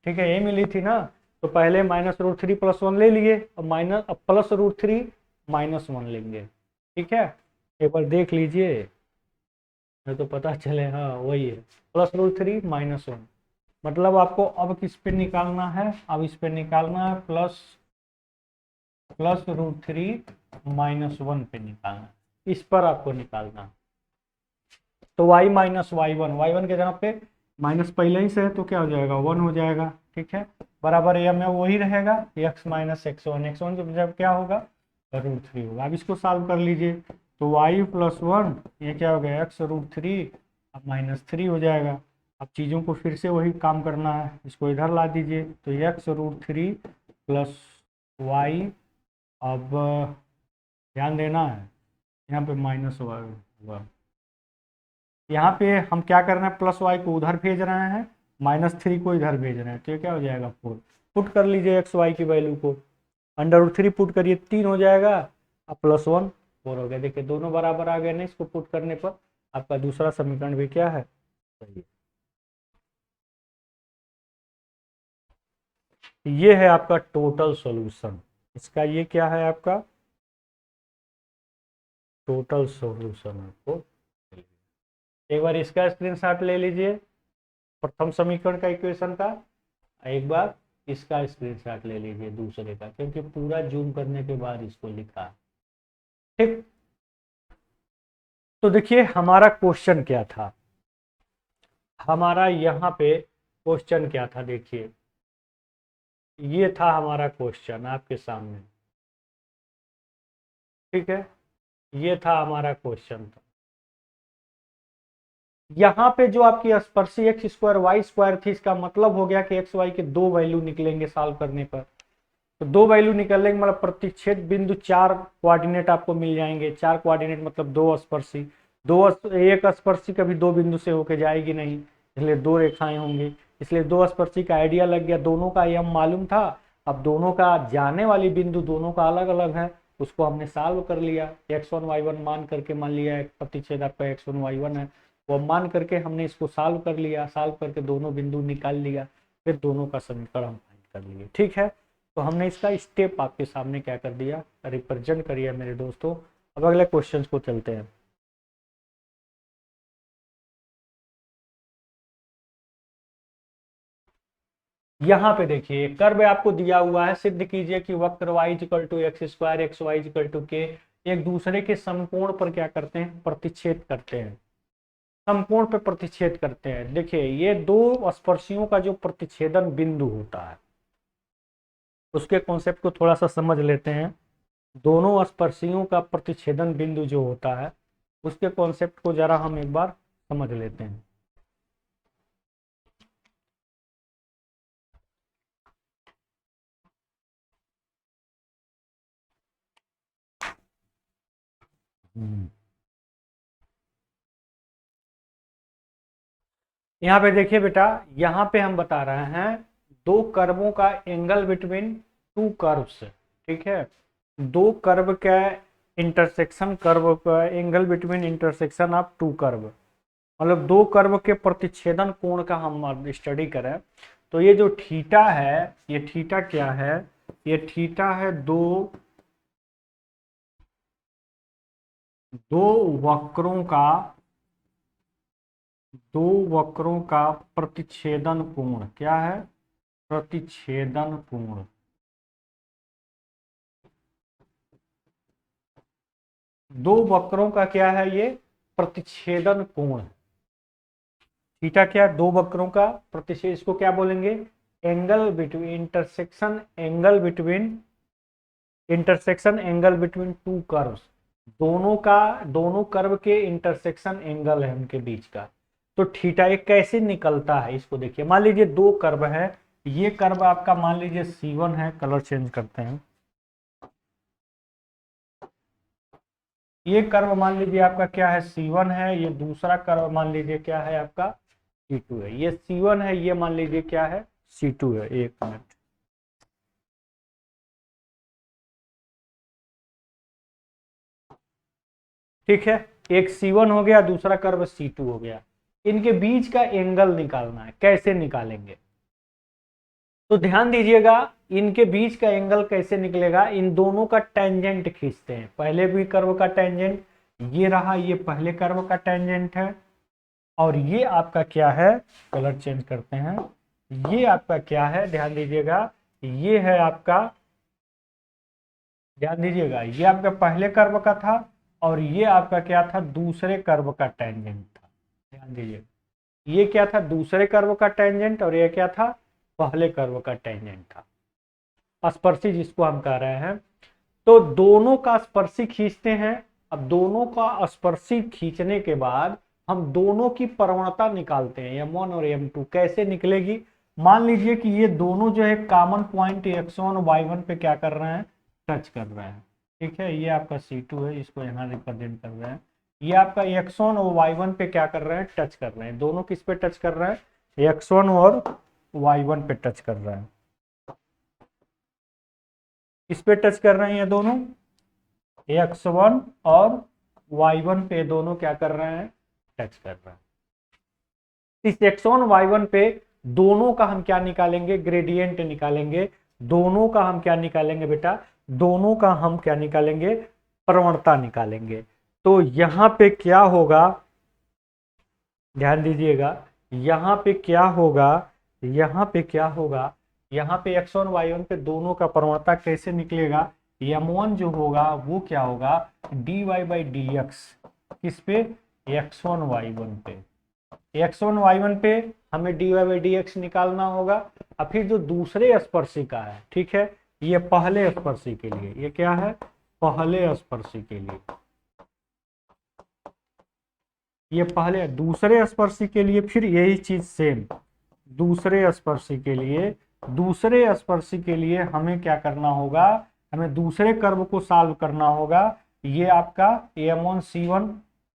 ठीक है, ये मिली थी ना। तो पहले -√3 +1 ले लिए, अब +√3 -1 लेंगे। ठीक है, एक बार देख लीजिए, नहीं तो पता चले, हाँ वही है, +√3 -1। मतलब आपको अब किस पे निकालना है, अब इस पे निकालना है, +√3 -1 पे निकालना है, इस पर आपको निकालना। तो y-y1 के जगह पे माइनस पहले ही से है तो क्या हो जाएगा, 1 हो जाएगा। ठीक है, बराबर ये में वही रहेगा, x-x1 की जब क्या होगा, √3 होगा। अब इसको सॉल्व कर लीजिए, तो y+1 ये क्या हो गया, x√3, अब -3 हो जाएगा। अब चीज़ों को फिर से वही काम करना है, इसको इधर ला दीजिए, तो x√3 प्लस y, अब ध्यान देना है यहाँ पे माइनस होगा, यहाँ पे हम क्या कर रहे हैं, +y को उधर भेज रहे हैं, -3 को इधर भेज रहे हैं, तो ये क्या हो जाएगा, 4। पुट कर लीजिए x y की वैल्यू को, √3 पुट करिए 3 हो जाएगा, अब +1 4 हो गया। देखिए दोनों बराबर आ गए ना, इसको पुट करने पर आपका दूसरा समीकरण भी क्या है, सही है। ये है आपका टोटल सॉल्यूशन, इसका ये क्या है आपका टोटल सॉल्यूशन। आपको एक बार इसका स्क्रीनशॉट ले लीजिए, प्रथम समीकरण का इक्वेशन का, एक बार इसका स्क्रीनशॉट ले लीजिए दूसरे का, क्योंकि पूरा जूम करने के बाद इसको लिखा। ठीक, तो देखिए हमारा क्वेश्चन क्या था, हमारा यहाँ पे क्वेश्चन क्या था, देखिए ये था हमारा क्वेश्चन आपके सामने। ठीक है, ये था हमारा क्वेश्चन था। यहाँ पे जो आपकी स्पर्शी x² y² थी, इसका मतलब हो गया कि x y के दो वैल्यू निकलेंगे सॉल्व करने पर। तो दो वैल्यू निकलने के मतलब प्रतिच्छेद बिंदु 4 कोऑर्डिनेट आपको मिल जाएंगे। 4 कोऑर्डिनेट मतलब दो स्पर्शी, एक स्पर्शी कभी दो बिंदु से होके जाएगी नहीं, इसलिए दो रेखाएं होंगी, इसलिए दो स्पर्शी का आइडिया लग गया, दोनों का यम मालूम था। अब दोनों का जाने वाली बिंदु दोनों का अलग अलग है, उसको हमने सॉल्व कर लिया, x1 y1 मान करके, मान लिया प्रतिच्छेद आपका x1 y1 है, वो मान करके हमने इसको सॉल्व कर लिया, सॉल्व करके दोनों बिंदु निकाल लिया, फिर दोनों का समीकरण हम फाइंड कर लिए। ठीक है, तो हमने इसका स्टेप आपके सामने क्या कर दिया, रिप्रेजेंट करिए मेरे दोस्तों। अब अगले क्वेश्चन को चलते हैं। यहाँ पे देखिए कर्व आपको दिया हुआ है, सिद्ध कीजिए कि वक्र y=x² xy=k एक दूसरे के समकोण पर क्या करते हैं, प्रतिच्छेद करते हैं, समकोण पर प्रतिच्छेद करते हैं। देखिए ये दो स्पर्शियों का जो प्रतिच्छेदन बिंदु होता है उसके कॉन्सेप्ट को थोड़ा सा समझ लेते हैं। दोनों स्पर्शियों का प्रतिच्छेदन बिंदु जो होता है उसके कॉन्सेप्ट को जरा हम एक बार समझ लेते हैं। यहाँ पे देखिए बेटा, यहाँ पे हम बता रहे हैं दो कर्वों का एंगल बिटवीन टू कर्व्स, ठीक है। दो कर्व का इंटरसेक्शन, कर्व का angle between intersection of two curve, मतलब दो कर्व के प्रतिच्छेदन कोण का हम स्टडी करें। तो ये जो थीटा है, ये थीटा क्या है, ये थीटा है दो दो वक्रों का, दो वक्रों का प्रतिच्छेदन कोण, क्या है, प्रतिच्छेदन कोण। दो वक्रों का क्या है, ये प्रतिच्छेदन कोण। थीटा क्या, दो वक्रों का प्रतिच्छेद, इसको क्या बोलेंगे, angle between intersection, angle between intersection angle between two curves. दोनों का, दोनों कर्व के इंटरसेक्शन एंगल है उनके बीच का। तो थीटा ये कैसे निकलता है, इसको देखिए। मान लीजिए दो कर्व है, ये कर्व आपका मान लीजिए C1 है, कलर चेंज करते हैं। ये कर्व मान लीजिए आपका क्या है, C1 है। ये दूसरा कर्व मान लीजिए क्या है आपका, C2 है। ये C1 है, ये मान लीजिए क्या है, C2 है। एक मिनट, ठीक है। एक C1 हो गया, दूसरा कर्व C2 हो गया। इनके बीच का एंगल निकालना है, कैसे निकालेंगे, तो ध्यान दीजिएगा। इनके बीच का एंगल कैसे निकलेगा, इन दोनों का टेंजेंट खींचते हैं। पहले भी कर्व का टेंजेंट ये रहा, ये पहले कर्व का टेंजेंट है। और ये आपका क्या है, कलर चेंज करते हैं, ये आपका क्या है, ध्यान दीजिएगा, ये है आपका, ध्यान दीजिएगा, ये आपका पहले कर्व का था और ये आपका क्या था, दूसरे कर्व का टेंजेंट था। ध्यान दीजिएगा, ये क्या था, दूसरे कर्व का टेंजेंट, और ये क्या था, पहले कर्व का टेंजेंट था। स्पर्शी जिसको हम कह रहे हैं। तो दोनों का स्पर्शी खींचते हैं। अब दोनों का स्पर्शी खींचने के बाद हम दोनों की प्रवणता निकालते हैं, M1 और M2। कैसे निकलेगी, मान लीजिए कि ये दोनों जो है कॉमन पॉइंट X1 और Y1 पे क्या कर रहे हैं, टच कर रहे हैं, ठीक है। ये आपका C2 है, इसको यहाँ रिप्रेजेंट कर रहे हैं। ये आपका X1 और Y1 पे क्या कर रहे हैं, टच कर रहे हैं। दोनों किस पे टच कर रहे हैं, X1 और Y1 पे टच कर रहे हैं। किस पे टच कर रहे हैं ये दोनों, X1 और Y1 पे दोनों क्या कर रहे हैं, टच कर रहे हैं। इस X1 Y1 पे दोनों का हम क्या निकालेंगे, ग्रेडियंट निकालेंगे। दोनों का हम क्या निकालेंगे बेटा, दोनों का हम क्या निकालेंगे, प्रवणता निकालेंगे। तो यहां पे क्या होगा, ध्यान दीजिएगा, यहां पे क्या होगा, यहां पे क्या होगा, यहाँ पे X1 Y1 पे दोनों का प्रवणता कैसे निकलेगा, M1 जो होगा वो क्या होगा, dy/dx, किस पे, X1 Y1 पे। X1 Y1 पे हमें dy/dx निकालना होगा। और फिर जो दूसरे स्पर्शिका है, ठीक है, ये पहले स्पर्शी के लिए, ये क्या है, पहले स्पर्शी के लिए, ये पहले, दूसरे स्पर्शी के लिए फिर यही चीज सेम। दूसरे स्पर्शी के लिए, दूसरे स्पर्शी के लिए हमें क्या करना होगा, हमें दूसरे कर्व को सॉल्व करना होगा। ये आपका M1 C1,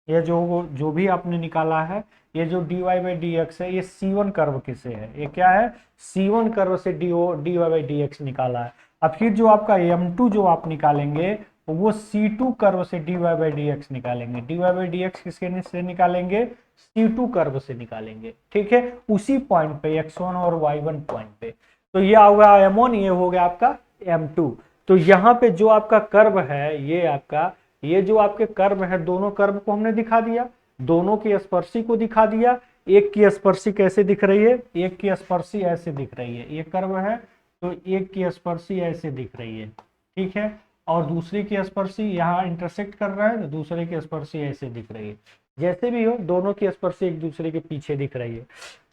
ये जो भी आपने निकाला है, ये जो dy/dx है, ये C1 कर्व किसे है, ये क्या है, C1 कर्व से dy/dx निकाला है। अब फिर जो आपका M2 जो आप निकालेंगे, वो C2 कर्व से dy/dx निकालेंगे। dy/dx किसके से निकालेंगे, C2 कर्व से निकालेंगे, ठीक है, उसी पॉइंट पे, X1 और Y1 पॉइंट पे। तो ये होगा M1, ये हो गया आपका M2। तो यहाँ पे जो आपका कर्व है, ये आपका, ये जो आपके कर्व है, दोनों कर्व को हमने दिखा दिया, दोनों की स्पर्शी को दिखा दिया। एक की स्पर्शी कैसे दिख रही है, एक की स्पर्शी ऐसे दिख रही है, ये कर्व है तो एक की स्पर्शी ऐसे दिख रही है, ठीक है। और दूसरी की स्पर्शी यहाँ इंटरसेक्ट कर रहा है, तो दूसरे की स्पर्शी ऐसे दिख रही है। जैसे भी हो, दोनों की स्पर्शी एक दूसरे के पीछे दिख रही है।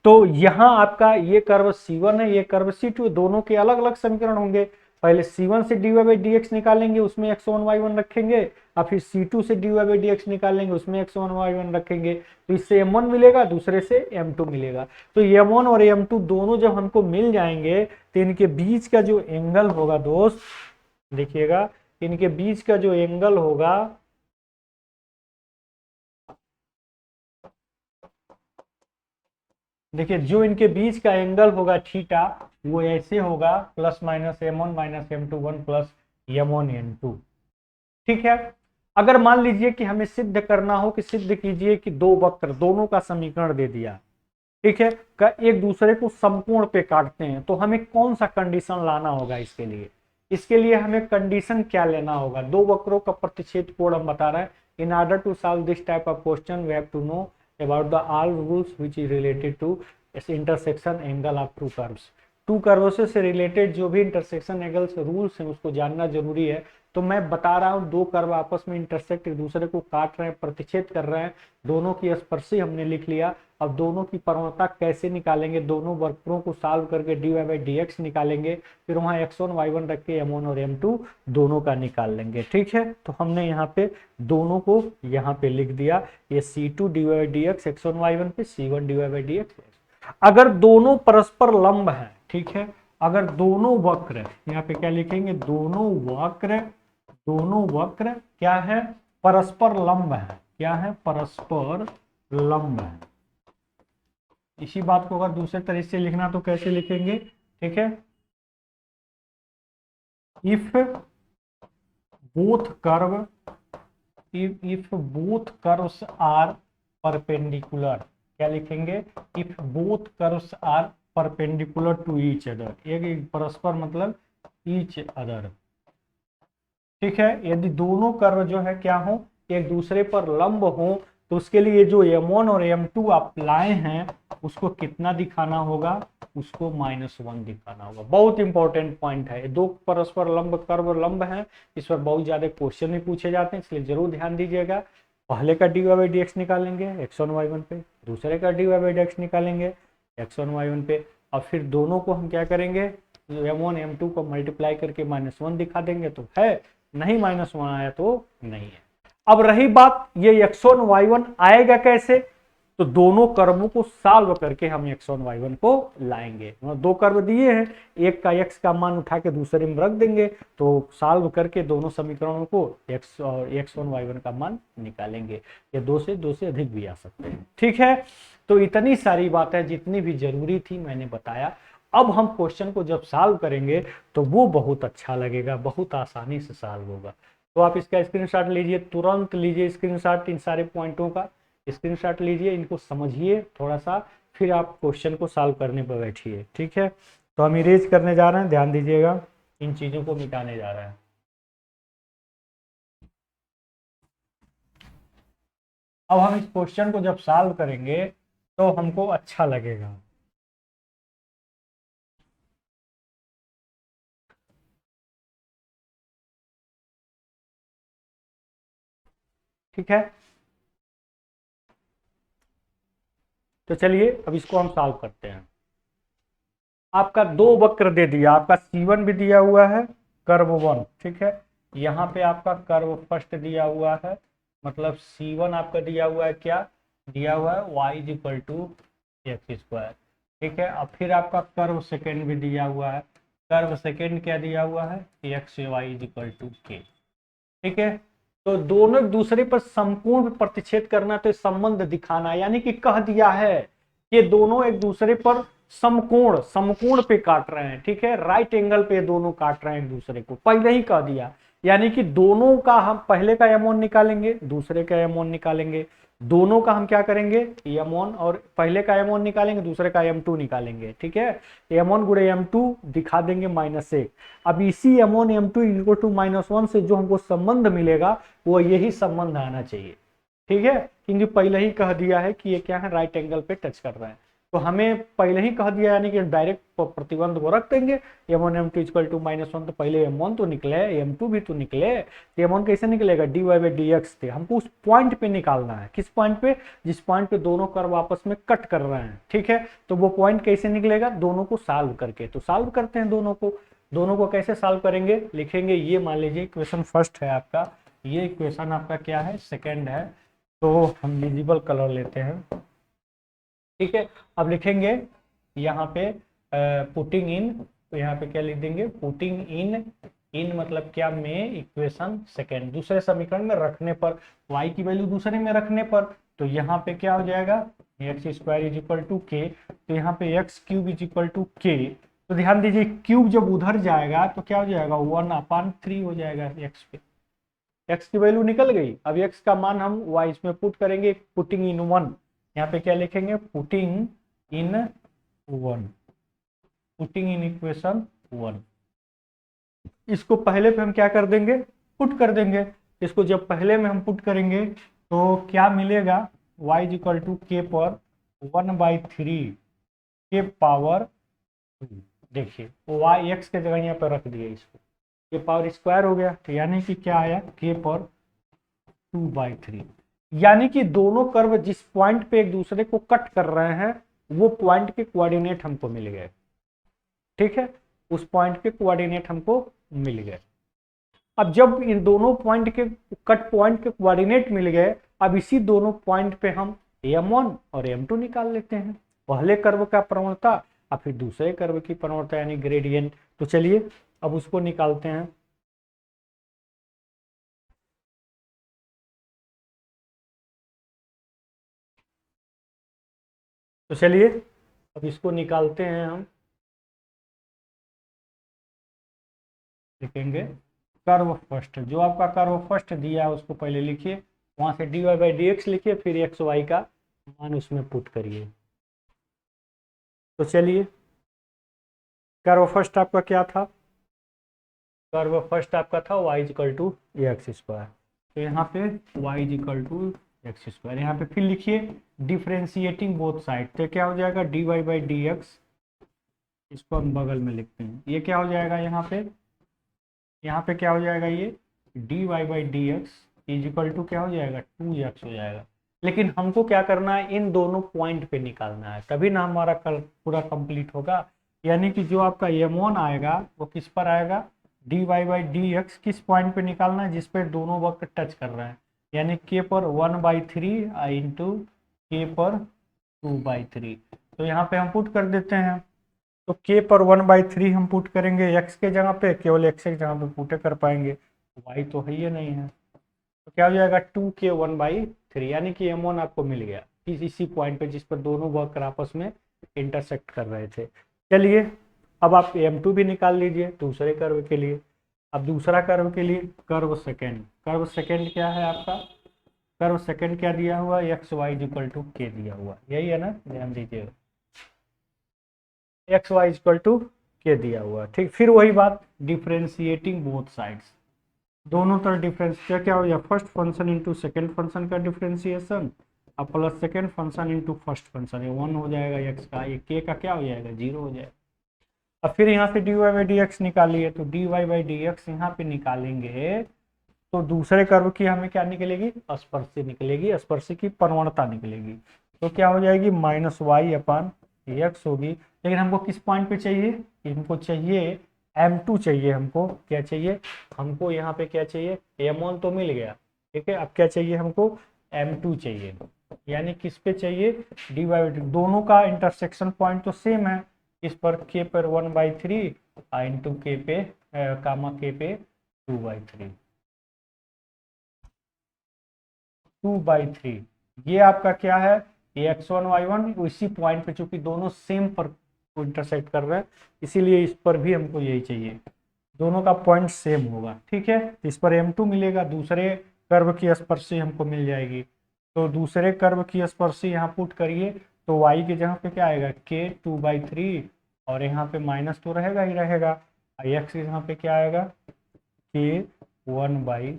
तो यहाँ आपका ये कर्व C1 है, ये कर्व C2, दोनों के अलग अलग समीकरण होंगे। पहले C1 से dy/dx निकालेंगे, उसमें X1 Y1 रखेंगे, और फिर C2 से dy/dx निकालेंगे, उसमें X1 Y1 रखेंगे। तो इससे M1 मिलेगा, दूसरे से M2 मिलेगा। तो M1 और M2 दोनों जब हमको मिल जाएंगे, तो इनके बीच का जो एंगल होगा दोस्त, देखिएगा, इनके बीच का जो एंगल होगा, देखिए जो इनके बीच का एंगल होगा थीटा वो ऐसे होगा plus minus m1 minus m21 plus m1 n2। ठीक है। अगर मान लीजिए कि हमें सिद्ध करना हो कि सिद्ध कीजिए कि दो वक्र दोनों का समीकरण दे दिया, ठीक है, का एक दूसरे को समकोण पे काटते हैं, तो हमें कौन सा कंडीशन लाना होगा इसके लिए? इसके लिए हमें कंडीशन क्या लेना होगा? दो वक्रों का प्रतिच्छेद कोण हम बता रहे हैं। In order to solve this type of question we have to know about the all rules which is related to intersection angle of two curves. Two curves से रिलेटेड जो भी इंटरसेक्शन एंगल्स रूल्स हैं उसको जानना जरूरी है। तो मैं बता रहा हूं दो कर्व आपस में इंटरसेक्ट एक दूसरे को काट रहे हैं, प्रतिच्छेद कर रहे हैं, दोनों की स्पर्शी हमने लिख लिया। अब दोनों की प्रवणता कैसे निकालेंगे? दोनों वक्रों को सॉल्व करके dy बाई dx निकालेंगे, फिर वहां x1 y1 रख के m1 और m2 दोनों का निकाल लेंगे। ठीक है, तो हमने यहाँ पे दोनों को यहाँ पे लिख दिया, ये c2 dy by dx x1 y1 पे c1 dy बाई dx। अगर दोनों परस्पर लंब हैं, ठीक है, अगर दोनों वक्र, यहाँ पे क्या लिखेंगे? दोनों वक्र क्या है? परस्पर लंब है। क्या है? परस्पर लंब है। इसी बात को अगर दूसरे तरीके से लिखना तो कैसे लिखेंगे? ठीक है, if both curves are perpendicular, क्या लिखेंगे? If both curves are perpendicular to each other, एक परस्पर मतलब ईच अदर। ठीक है, यदि दोनों कर्व जो है क्या हो? एक दूसरे पर लंब हो, तो उसके लिए जो m1 और m2 आप लाए हैं उसको कितना दिखाना होगा? उसको -1 दिखाना होगा। बहुत इंपॉर्टेंट पॉइंट है। दो परस्पर लंब कर्व लंब हैं, इस पर बहुत ज्यादा क्वेश्चन भी पूछे जाते हैं, इसलिए जरूर ध्यान दीजिएगा। पहले का dy बाई dx निकालेंगे x1 y1 पे, दूसरे का dy बाई dx निकालेंगे x1 y1 पे, और फिर दोनों को हम क्या करेंगे? m1 m2 को मल्टीप्लाई करके -1 दिखा देंगे तो है, नहीं -1 आया तो नहीं है। अब रही बात ये x1 y1 आएगा कैसे? तो दोनों कर्वों को सॉल्व करके हम x1 y1 को लाएंगे। दो कर्व दिए हैं, एक का x का मान उठा के दूसरे में रख देंगे, तो सॉल्व करके दोनों समीकरणों को x और x1 y1 का मान निकालेंगे। या दो से अधिक भी आ सकते हैं। ठीक है, तो इतनी सारी बातें जितनी भी जरूरी थी मैंने बताया। अब हम क्वेश्चन को जब सॉल्व करेंगे तो वो बहुत अच्छा लगेगा, बहुत आसानी से सॉल्व होगा। तो आप इसका स्क्रीनशॉट लीजिए, तुरंत लीजिए स्क्रीनशॉट, इन सारे पॉइंटों का स्क्रीनशॉट लीजिए, इनको समझिए थोड़ा सा, फिर आप क्वेश्चन को सॉल्व करने पर बैठिए। ठीक है, तो हम इरेज करने जा रहे हैं, ध्यान दीजिएगा, इन चीजों को मिटाने जा रहे हैं। अब हम इस क्वेश्चन को जब सॉल्व करेंगे तो हमको अच्छा लगेगा। ठीक है, तो चलिए अब इसको हम सॉल्व करते हैं। आपका दो वक्र दे दिया, आपका C1 भी दिया हुआ है, कर्व 1, ठीक है, यहाँ पे आपका कर्व फर्स्ट दिया हुआ है, मतलब C1 आपका दिया हुआ है, क्या दिया हुआ है? y is equal to x square. ठीक है, अब फिर आपका कर्व सेकेंड भी दिया हुआ है, कर्व सेकेंड क्या दिया हुआ है? X y is equal to k. ठीक है, तो दोनों एक दूसरे पर समकोण प्रतिच्छेद करना, तो संबंध दिखाना, यानी कि कह दिया है कि दोनों एक दूसरे पर समकोण पे काट रहे हैं। ठीक है, राइट एंगल पे दोनों काट रहे हैं एक दूसरे को, पहले ही कह दिया। यानी कि दोनों का हम पहले का m1 निकालेंगे, दूसरे का m1 निकालेंगे, दोनों का हम क्या करेंगे? m1 और पहले का m1 निकालेंगे, दूसरे का m2 निकालेंगे। ठीक है, m1 गुणे m2 दिखा देंगे -1। अब इसी m1 m2 इक्वल टू -1 से जो हमको संबंध मिलेगा वो यही संबंध आना चाहिए। ठीक है, क्योंकि पहले ही कह दिया है कि ये क्या है? राइट एंगल पे टच कर रहा है, तो हमें पहले ही कह दिया, यानी कि डायरेक्ट प्रतिबंध को रख देंगे। m1 m2 इक्वल टू -1, तो पहले m1 तो निकले, m2 भी तो निकले, तो m1 कैसे निकलेगा? dy बाई dx थे, हमको उस पॉइंट पे निकालना है। किस पॉइंट पे? जिस पॉइंट पे दोनों कर्व आपस में कट कर रहे हैं। ठीक है, तो वो पॉइंट कैसे निकलेगा? दोनों को सॉल्व करके। तो सॉल्व करते हैं दोनों को कैसे सॉल्व करेंगे? लिखेंगे, ये मान लीजिए इक्वेशन फर्स्ट है आपका, ये इक्वेशन आपका क्या है? सेकेंड है, तो हम विजिबल कलर लेते हैं। ठीक है, अब लिखेंगे यहाँ पे पुटिंग इन, तो यहाँ पे क्या लिख देंगे? पुटिंग इन मतलब क्या? में इक्वेशन सेकेंड, दूसरे समीकरण में रखने पर, y की वैल्यू दूसरे में रखने पर, तो यहाँ पे क्या हो जाएगा? X square is equal to k, तो यहाँ पे x cube is equal to k. तो ध्यान दीजिए क्यूब जब उधर जाएगा तो क्या हो जाएगा 1/3 हो जाएगा एक्स पे। एक्स की वैल्यू निकल गई। अब एक्स का मान हम वाई इसमें पुट करेंगे, पुटिंग इन 1। यहाँ पे क्या लिखेंगे, putting in 1, putting in equation 1। इसको पहले पे हम क्या कर देंगे, पुट कर देंगे। इसको जब पहले में हम पुट करेंगे तो क्या मिलेगा, y इज इक्वल टू के पर 1/3 के पावर 2। देखिए वाई एक्स के जगह यहाँ पर रख दिए इसको, ये पावर स्क्वायर हो गया, तो यानी कि क्या आया के पर 2/3। यानी कि दोनों कर्व जिस पॉइंट पे एक दूसरे को कट कर रहे हैं वो पॉइंट के कोऑर्डिनेट हमको मिल गए। ठीक है, उस पॉइंट के कोऑर्डिनेट हमको मिल गए। अब जब इन दोनों पॉइंट के कट पॉइंट के कोऑर्डिनेट मिल गए, अब इसी दोनों पॉइंट पे हम m1 और m2 निकाल लेते हैं, पहले कर्व का प्रवणता और फिर दूसरे कर्व की प्रवणता यानी ग्रेडियंट। तो चलिए अब उसको निकालते हैं। तो चलिए अब इसको निकालते हैं हम। लिखेंगे कर्व फर्स्ट, जो आपका कर्व फर्स्ट दिया है उसको पहले लिखिए, वहां से dy/dx लिखिए, फिर एक्स वाई का मान उसमें पुट करिए। तो चलिए कर्व फर्स्ट आपका क्या था, कर्व फर्स्ट आपका था y is equal to x square. तो यहाँ पे y is equal to x square, यहाँ पे फिर लिखिए डिफ्रेंशिएटिंग बोथ साइड, तो क्या हो जाएगा dy/dx, इसको हम बगल में लिखते हैं। ये क्या हो जाएगा यहाँ पे क्या हो जाएगा, ये dy/dx इज इक्वल टू क्या हो जाएगा 2x हो जाएगा। लेकिन हमको क्या करना है, इन दोनों पॉइंट पे निकालना है, तभी ना हमारा कल पूरा कंप्लीट होगा। यानी कि जो आपका m1 आएगा वो किस पर आएगा, dy/dx किस पॉइंट पे निकालना है, जिस पे दोनों वक्त टच कर रहे हैं, यानी k पर 1/3 इंटू के पर 2/3। तो यहाँ पे हम पुट कर देते हैं, तो k पर 1/3 हम पुट करेंगे x के जगह पे, केवल x के जगह पे पुट कर पाएंगे, y तो है ही नहीं है। तो क्या हो जाएगा 2k 1/3, यानी कि m1 आपको मिल गया इसी पॉइंट पे जिस पर दोनों वक्र आपस में इंटरसेक्ट कर रहे थे। चलिए अब आप m2 भी निकाल लीजिए दूसरे कर्व के लिए। अब दूसरा कर्व के लिए कर्व सेकेंड क्या है आपका, कर्व सेकेंड क्या दिया हुआ, एक्स वाई इक्वल टू के दिया हुआ, यही है ना, ध्यान दीजिएगा एक्स वाई इक्वल टू के दिया हुआ। ठीक, फिर वही बात डिफ्रेंशिएटिंग बोथ साइड्स, दोनों तरफ डिफरेंस क्या हो जाए, first function into second function का डिफ्रेंशिएशन अब plus second function into first function, ये 1 हो जाएगा एक्स का, ये के का क्या हो जाएगा 0 हो जाएगा। अब फिर यहाँ से dy/dx निकालिए, तो dy/dx यहाँ पे निकालेंगे तो दूसरे कर्व की हमें क्या निकलेगी, स्पर्शी निकलेगी, स्पर्शी की प्रवणता निकलेगी। तो क्या हो जाएगी -y/x होगी। लेकिन हमको किस पॉइंट पे चाहिए, हमको चाहिए m2 चाहिए, हमको क्या चाहिए, हमको यहाँ पे क्या चाहिए, m1 तो मिल गया, ठीक है, अब क्या चाहिए हमको m2 चाहिए। यानी किस पे चाहिए, dy/dt, दोनों का इंटरसेक्शन पॉइंट तो सेम है, इस पर k पर 1/3 इंटू के पे कामा के पे 2/3, 2/3। ये आपका क्या है, ये x1 y1 इसी पॉइंट पे, चूंकि दोनों सेम पर इंटरसेक्ट कर रहे हैं इसीलिए इस पर भी हमको यही चाहिए, दोनों का पॉइंट सेम होगा। ठीक है, इस पर m2 मिलेगा, दूसरे कर्व की स्पर्शी हमको मिल जाएगी। तो दूसरे कर्व की स्पर्शी यहाँ पुट करिए, तो y के जगह पे क्या आएगा k 2/3, और यहाँ पे माइनस तो रहेगा ही रहेगा, x के यहाँ पे क्या आएगा k 1/,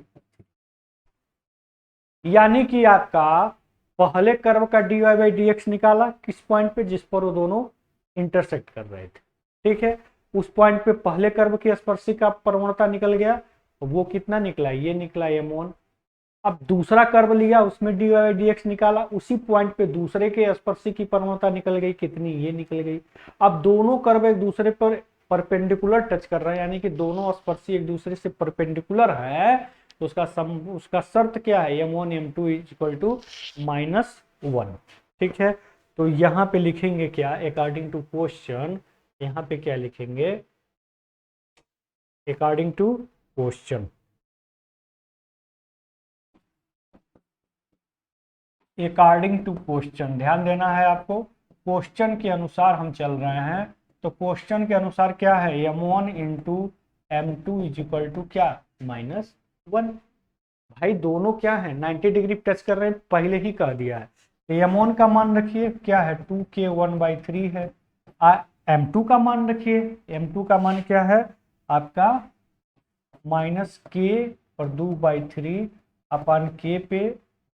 यानी कि आपका पहले कर्व का dy/dx निकाला किस पॉइंट पे, जिस पर वो दोनों इंटरसेक्ट कर रहे थे। ठीक है, उस पॉइंट पे पहले कर्व की स्पर्शी का प्रवणता निकल गया, वो कितना निकला, ये निकला m1। अब दूसरा कर्व लिया उसमें dy/dx निकाला, उसी पॉइंट पे दूसरे के स्पर्शी की प्रवणता निकल गई, कितनी, ये निकल गई। अब दोनों कर्व एक दूसरे पर परपेंडिकुलर टच कर रहे हैं, यानी कि दोनों स्पर्शी एक दूसरे से परपेंडिकुलर है, तो उसका शर्त क्या है, m1 m2 is equal to -1। ठीक है, तो यहाँ पे लिखेंगे क्या, अकॉर्डिंग टू क्वेश्चन, यहाँ पे क्या लिखेंगे, according to question, according to question, ध्यान देना है आपको, क्वेश्चन के अनुसार हम चल रहे हैं। तो क्वेश्चन के अनुसार क्या है, m1 into m2 is equal to क्या, -1। भाई दोनों क्या है, 90 डिग्री टच कर रहे हैं, पहले ही कह दिया है। तो m1 का मान रखिए क्या है, 2k1/3 है। m2 का मान रखिए, m2 का मान क्या है आपका, -k और 2/3 अपन k पे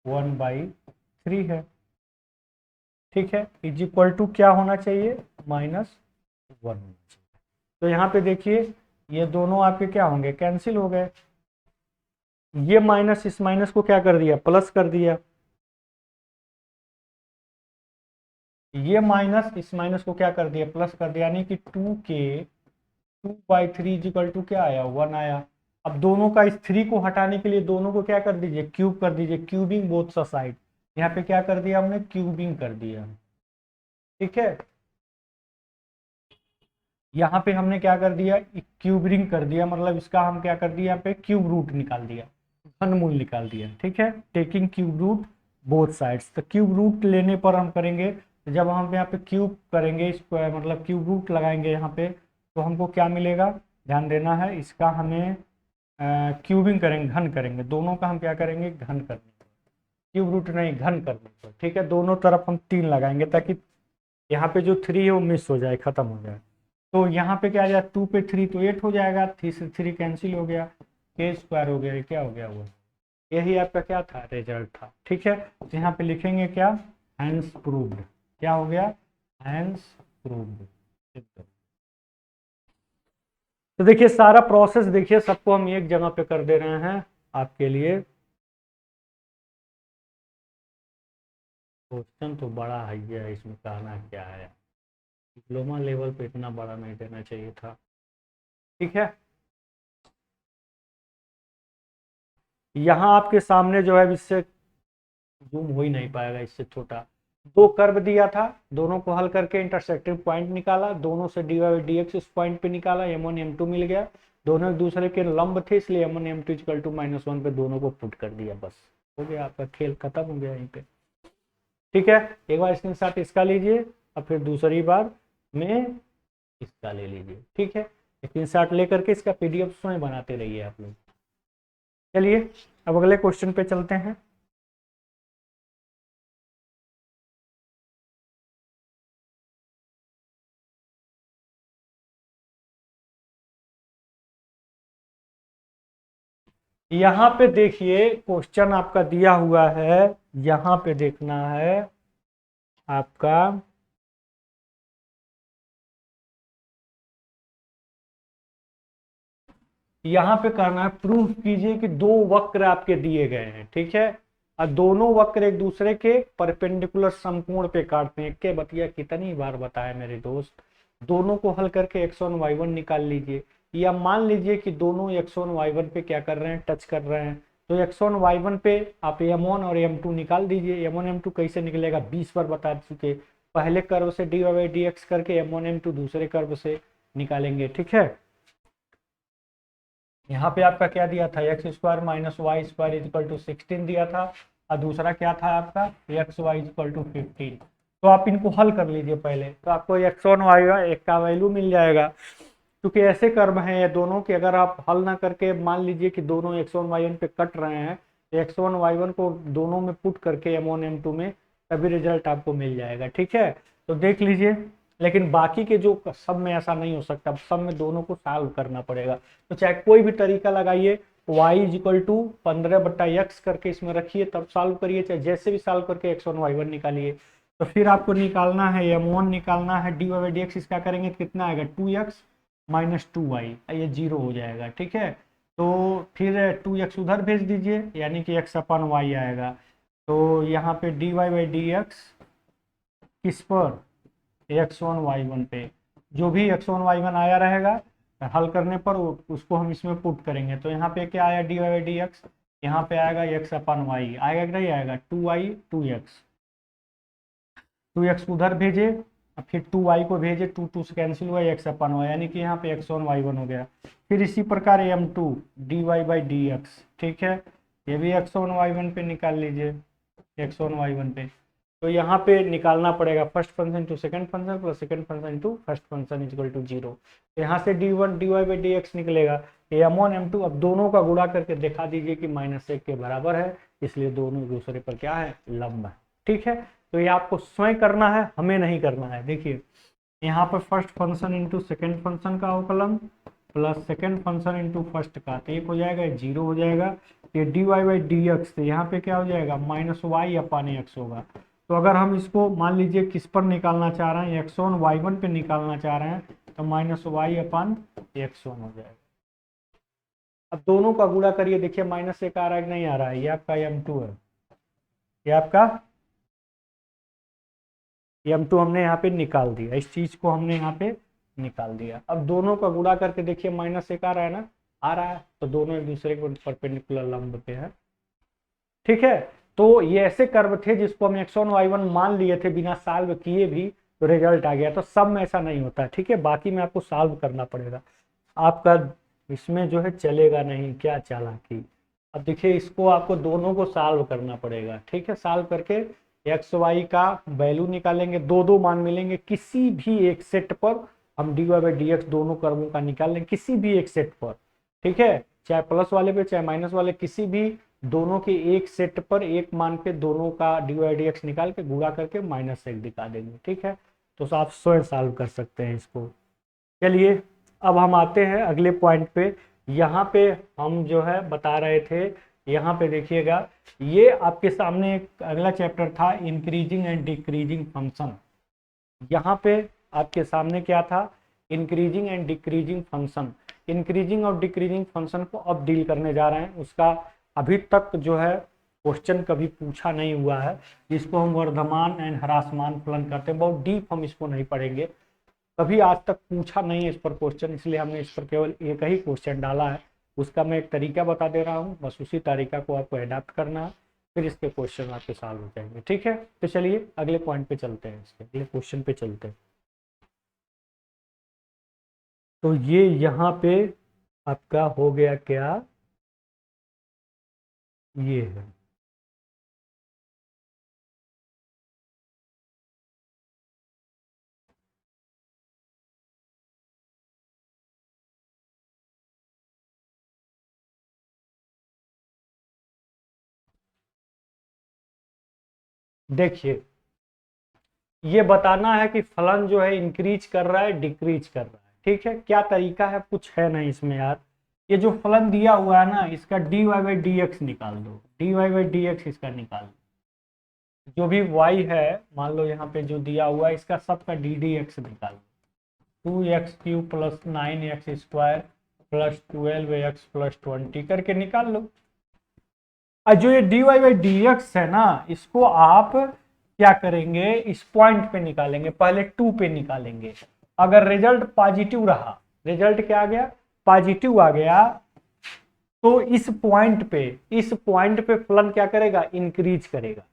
1/3 है। ठीक है, इज इक्वल टू क्या होना चाहिए, -1। तो यहाँ पे देखिए ये दोनों आपके क्या होंगे, कैंसिल हो गए। ये माइनस इस माइनस को क्या कर दिया, प्लस कर दिया। ये माइनस इस माइनस को क्या कर दिया, प्लस कर दिया, यानी कि 2k 2/3 इक्वल टू क्या आया, 1 आया। अब दोनों का इस 3 को हटाने के लिए दोनों को क्या कर दीजिए, क्यूब कर दीजिए, क्यूबिंग बोथ साइड। यहाँ पे क्या कर दिया हमने, क्यूबिंग कर दिया। ठीक है, यहाँ पे हमने क्या कर दिया, क्यूबिंग कर दिया, मतलब इसका हम क्या कर दिया, यहाँ पे क्यूब रूट निकाल दिया, घनमूल निकाल दिया। ठीक है, taking cube root both sides. तो क्यूब रूट लेने पर हम करेंगे, जब हम यहाँ पे क्यूब करेंगे इसको, मतलब क्यूब रूट लगाएंगे यहाँ पे, तो हमको क्या मिलेगा, ध्यान देना है, इसका हमें क्यूबिंग करेंगे, घन करेंगे, दोनों का हम क्या करेंगे, घन करेंगे, क्यूब रूट नहीं, घन करने पर। ठीक है, दोनों तरफ हम 3 लगाएंगे ताकि यहाँ पे जो 3 है वो मिस हो जाए, खत्म हो जाए। तो यहाँ पे क्या आ जाए, 2 पे 3 तो 8 हो जाएगा, 3 से 3 कैंसिल हो गया, k स्क्वायर हो गया, ये क्या हो गया वो, यही आपका क्या था, रिजल्ट था। ठीक है, तो यहाँ पे लिखेंगे क्या, हैंस प्रूव्ड, क्या हो गया, हैंस प्रूव्ड। तो देखिए सारा प्रोसेस देखिए, सबको हम एक जगह पे कर दे रहे हैं आपके लिए। क्वेश्चन तो बड़ा है, इसमें कहना क्या है, डिप्लोमा लेवल पे इतना बड़ा नहीं देना चाहिए था। ठीक है, यहाँ आपके सामने जो है, इससे जूम हो ही नहीं पाएगा, इससे छोटा, दो कर्व दिया था, दोनों को हल करके इंटरसेक्टिंग पॉइंट निकाला, दोनों से dy/dx इस पॉइंट पे निकाला, m1 m2 मिल गया, दोनों एक दूसरे के लंब थे, इसलिए m1 m2 इक्वल टू -1 पे दोनों को पुट कर दिया, बस हो गया, आपका खेल खत्म हो गया यहीं पे। ठीक है, एक बार स्क्रीनशॉट इसका लीजिए और फिर दूसरी बार में इसका ले लीजिए। ठीक है, स्क्रीनशॉट लेकर के इसका पीडीएफ स्वयं बनाते रहिए आप लोग। चलिए अब अगले क्वेश्चन पे चलते हैं। यहाँ पे देखिए क्वेश्चन आपका दिया हुआ है, यहाँ पे देखना है आपका, यहाँ पे करना है, प्रूफ कीजिए कि दो वक्र आपके दिए गए हैं। ठीक है, और दोनों वक्र एक दूसरे के परपेंडिकुलर समकोण पे काटते हैं। के बतिया कितनी बार बताया मेरे दोस्त, दोनों को हल करके x1 y1 निकाल लीजिए, या मान लीजिए कि दोनों x1 y1 पे क्या कर रहे हैं, टच कर रहे हैं, तो x1 y1 पे आप m1 और m2 निकाल दीजिए। m1 m2 कैसे निकलेगा, 20 बार बता चुके, पहले कर्व से dy/dx करके m1 m2 दूसरे कर्व से निकालेंगे। ठीक है, यहाँ पे आपका क्या दिया था, x² - y² इक्वल टू 16 दिया था, और दूसरा क्या था आपका, xy इक्वल टू 15। तो आप इनको हल कर लीजिए पहले, तो आपको x1 y1 एक का वैल्यू मिल जाएगा। क्योंकि ऐसे कर्म हैं ये दोनों कि अगर आप हल ना करके, मान लीजिए कि दोनों x1 y1 पे कट रहे हैं, तो x1 y1 को दोनों में पुट करके m1 m2 में, तभी रिजल्ट आपको मिल जाएगा। ठीक है, तो देख लीजिए, लेकिन बाकी के जो सब में ऐसा नहीं हो सकता, सब में दोनों को सॉल्व करना पड़ेगा। तो चाहे कोई भी तरीका लगाइए, y इक्वल टू 15/x करके इसमें रखिए, तब सॉल्व करिए, चाहे जैसे भी सॉल्व करके x1 y1 निकालिए। तो फिर आपको निकालना है m1 निकालना है, dy/dx इसका करेंगे तो कितना आएगा, 2x - 2y, ये 0 हो जाएगा। ठीक है, तो फिर 2x उधर भेज दीजिए, यानी कि x/y आएगा। तो यहाँ पे dy/dx किस पर, x1 y1 पे, जो भी x1 y1 आया रहेगा हल करने पर उसको हम इसमें पुट करेंगे। तो यहाँ पे क्या आया, dy/dx, यहाँ पे आएगा x/y, आएगा कि नहीं आएगा, 2y 2x, 2x उधर भेजे, फिर 2y को भेजे, 2 से कैंसिल हुआ, x/y, यानी कि यहाँ पे x1 y1 हो गया। फिर इसी प्रकार m2 dy/dx। ठीक है, ये भी x1 y1 पे निकाल लीजिए। x1 y1 पे। तो यहाँ पे निकालना पड़ेगा first function to second function plus second function to first function equal to 0। यहाँ से d1 dy by d x निकलेगा, m1 m2, अब दोनों का गुणा करके दिखा दीजिए कि -1 के बराबर है, इसलिए दोनों दूसरे पर क्या है, लंब है। ठीक है, तो ये आपको स्वयं करना है, हमें नहीं करना है। देखिए यहाँ पर first function into second function का अवकलन plus second function into first का, तो एक हो जाएगा, 0 हो जाएगा। ये dy बाई डी एक्स, तो यहाँ पे क्या हो जाएगा, -y अपान एक्स होगा। तो अगर हम इसको मान लीजिए किस पर निकालना चाह रहे हैं, x1 y1 पे निकालना चाह रहे हैं, तो -y अपान x1 हो जाएगा। अब दोनों का गुणा करिए, देखिए -1 आ रहा है कि नहीं आ रहा है, ये आपका m2 है, ये आपका m2 हमने यहाँ पे निकाल दिया, इस चीज को हमने यहाँ पे निकाल दिया। अब दोनों का गुणा करके देखिए -1 आ रहा है ना, आ रहा है, तो दोनों एक दूसरे के परपेंडिकुलर लंब पे है। ठीक है, तो ये ऐसे कर्व थे जिसको हम x1 y1 मान लिए थे बिना सॉल्व किए भी, तो रिजल्ट आ गया। तो सब में ऐसा नहीं होता है, ठीक है, बाकी में आपको सॉल्व करना पड़ेगा, आपका इसमें जो है चलेगा नहीं, क्या चालाकी। अब देखिए इसको आपको दोनों को सॉल्व करना पड़ेगा। ठीक है, सॉल्व करके एक्स वाई का वैल्यू निकालेंगे, दो दो मान मिलेंगे किसी भी एक सेट पर, हम d y by d x दोनों कर्वों का निकाल लेंगे किसी भी एक सेट पर। ठीक है, चाहे प्लस वाले पे चाहे माइनस वाले, किसी भी दोनों के एक सेट पर एक मान पे दोनों का डी वाई डी एक्स निकाल के गुणा करके -1 दिखा देंगे। ठीक है, तो आप स्वयं सॉल्व कर सकते हैं इसको। चलिए अब हम आते हैं अगले पॉइंट पे। यहाँ पे हम जो है बता रहे थे, यहाँ पे देखिएगा, ये आपके सामने एक अगला चैप्टर था, इंक्रीजिंग एंड डिक्रीजिंग फंक्शन। यहाँ पे आपके सामने क्या था, increasing and decreasing function. Increasing और डिक्रीजिंग फंक्शन को अब डील करने जा रहे हैं। उसका अभी तक जो है क्वेश्चन कभी पूछा नहीं हुआ है, जिसको हम वर्धमान एंड ह्रासमान फलन करते हैं। बहुत डीप हम इसको नहीं पढ़ेंगे, कभी आज तक पूछा नहीं है इस पर क्वेश्चन, इसलिए हमने इस पर केवल एक ही क्वेश्चन डाला है। उसका मैं एक तरीका बता दे रहा हूँ, बस उसी तरीका को आपको अडाप्ट करना है, फिर इसके क्वेश्चन आपके सॉल्व हो जाएंगे। ठीक है, तो चलिए अगले पॉइंट पे चलते हैं, इसके अगले क्वेश्चन पे चलते हैं। तो ये यहाँ पे आपका हो गया क्या, ये है, देखिए ये बताना है कि फलन जो है इंक्रीज कर रहा है डिक्रीज कर रहा है। ठीक है, क्या तरीका है, कुछ है नहीं इसमें यार। ये जो फलन दिया हुआ है ना, इसका d y by d x निकाल दो, d y by d x इसका निकाल दो। जो भी y है, मान लो यहाँ पे जो दिया हुआ है, इसका सबका डी डी एक्स निकाल दो। 2x³ plus 9x² plus 12x plus 20 करके निकाल लो। और जो ये d y by d x है ना, इसको आप क्या करेंगे, इस पॉइंट पे निकालेंगे, पहले 2 पे निकालेंगे। अगर रिजल्ट पॉजिटिव रहा, रिजल्ट क्या आ गया, पॉजिटिव आ गया, तो इस पॉइंट पे फलन क्या करेगा, इंक्रीज करेगा।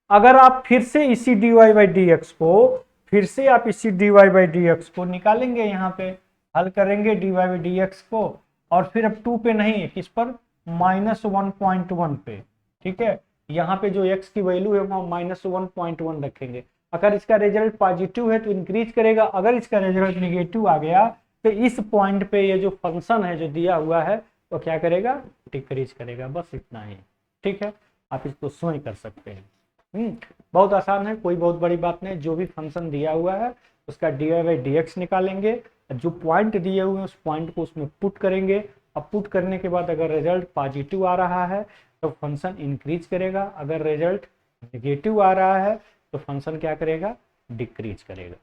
अगर आप फिर से इसी d y by d x को, फिर से आप इसी d y by d x को निकालेंगे, यहाँ पे हल करेंगे d y by d x को, और फिर अब 2 पे नहीं, किस पर, -1.1 पे। ठीक है, यहाँ पे जो x की वैल्यू है वहां -1.1 रखेंगे। अगर इसका रिजल्ट पॉजिटिव है तो इंक्रीज करेगा, अगर इसका रिजल्ट निगेटिव आ गया तो इस पॉइंट पे ये जो फंक्शन है जो दिया हुआ है वो क्या करेगा, डिक्रीज करेगा। बस इतना ही। ठीक है, आप इसको स्वयं कर सकते हैं। बहुत आसान है, कोई बहुत बड़ी बात नहीं। जो भी फंक्शन दिया हुआ है उसका d y by d x निकालेंगे, जो पॉइंट दिए हुए हैं उस पॉइंट को उसमें पुट करेंगे। अब पुट करने के बाद अगर रिजल्ट पॉजिटिव आ रहा है तो फंक्शन इंक्रीज करेगा, अगर रिजल्ट नेगेटिव आ रहा है तो फंक्शन क्या करेगा, डिक्रीज करेगा।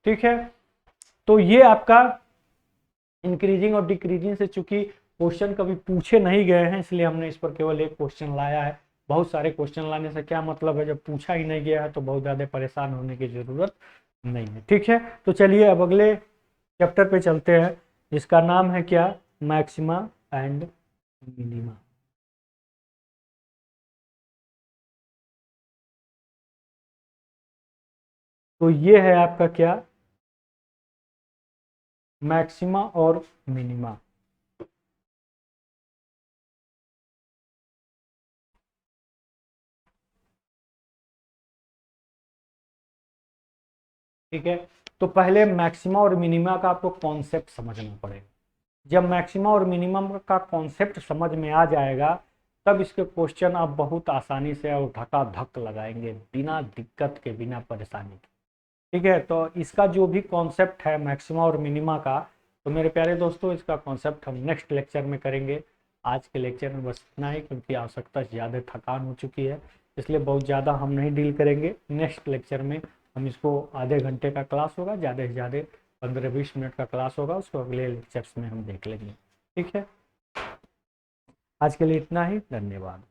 ठीक है, तो ये आपका इंक्रीजिंग और डिक्रीजिंग से, चूंकि क्वेश्चन कभी पूछे नहीं गए हैं, इसलिए हमने इस पर केवल एक क्वेश्चन लाया है। बहुत सारे क्वेश्चन लाने से क्या मतलब है, जब पूछा ही नहीं गया है तो बहुत ज़्यादा परेशान होने की जरूरत नहीं है। ठीक है, तो चलिए अब अगले चैप्टर पे चलते हैं, जिसका नाम है क्या, मैक्सिमा एंड मिनिमा। तो ये है आपका क्या, मैक्सिमा और मिनिमा। ठीक है। तो पहले मैक्सिमा और मिनिमा का आपको कॉन्सेप्ट समझना पड़ेगा। जब मैक्सिमा और मिनिमम का कॉन्सेप्ट समझ में आ जाएगा तब इसके क्वेश्चन आप बहुत आसानी से और धकाधक लगाएंगे, बिना दिक्कत के, बिना परेशानी के। ठीक है, तो इसका जो भी कॉन्सेप्ट है मैक्सिमा और मिनिमा का, तो मेरे प्यारे दोस्तों इसका कॉन्सेप्ट हम नेक्स्ट लेक्चर में करेंगे। आज के लेक्चर में बस इतना ही, क्योंकि आवश्यकता से ज़्यादा थकान हो चुकी है, इसलिए बहुत ज़्यादा हम नहीं डील करेंगे। नेक्स्ट लेक्चर में हम इसको आधे घंटे का क्लास होगा, ज़्यादा से ज़्यादा 15-20 मिनट का क्लास होगा, उसको अगले लेक्चर्स में हम देख लेंगे। ठीक है, आज के लिए इतना ही, धन्यवाद।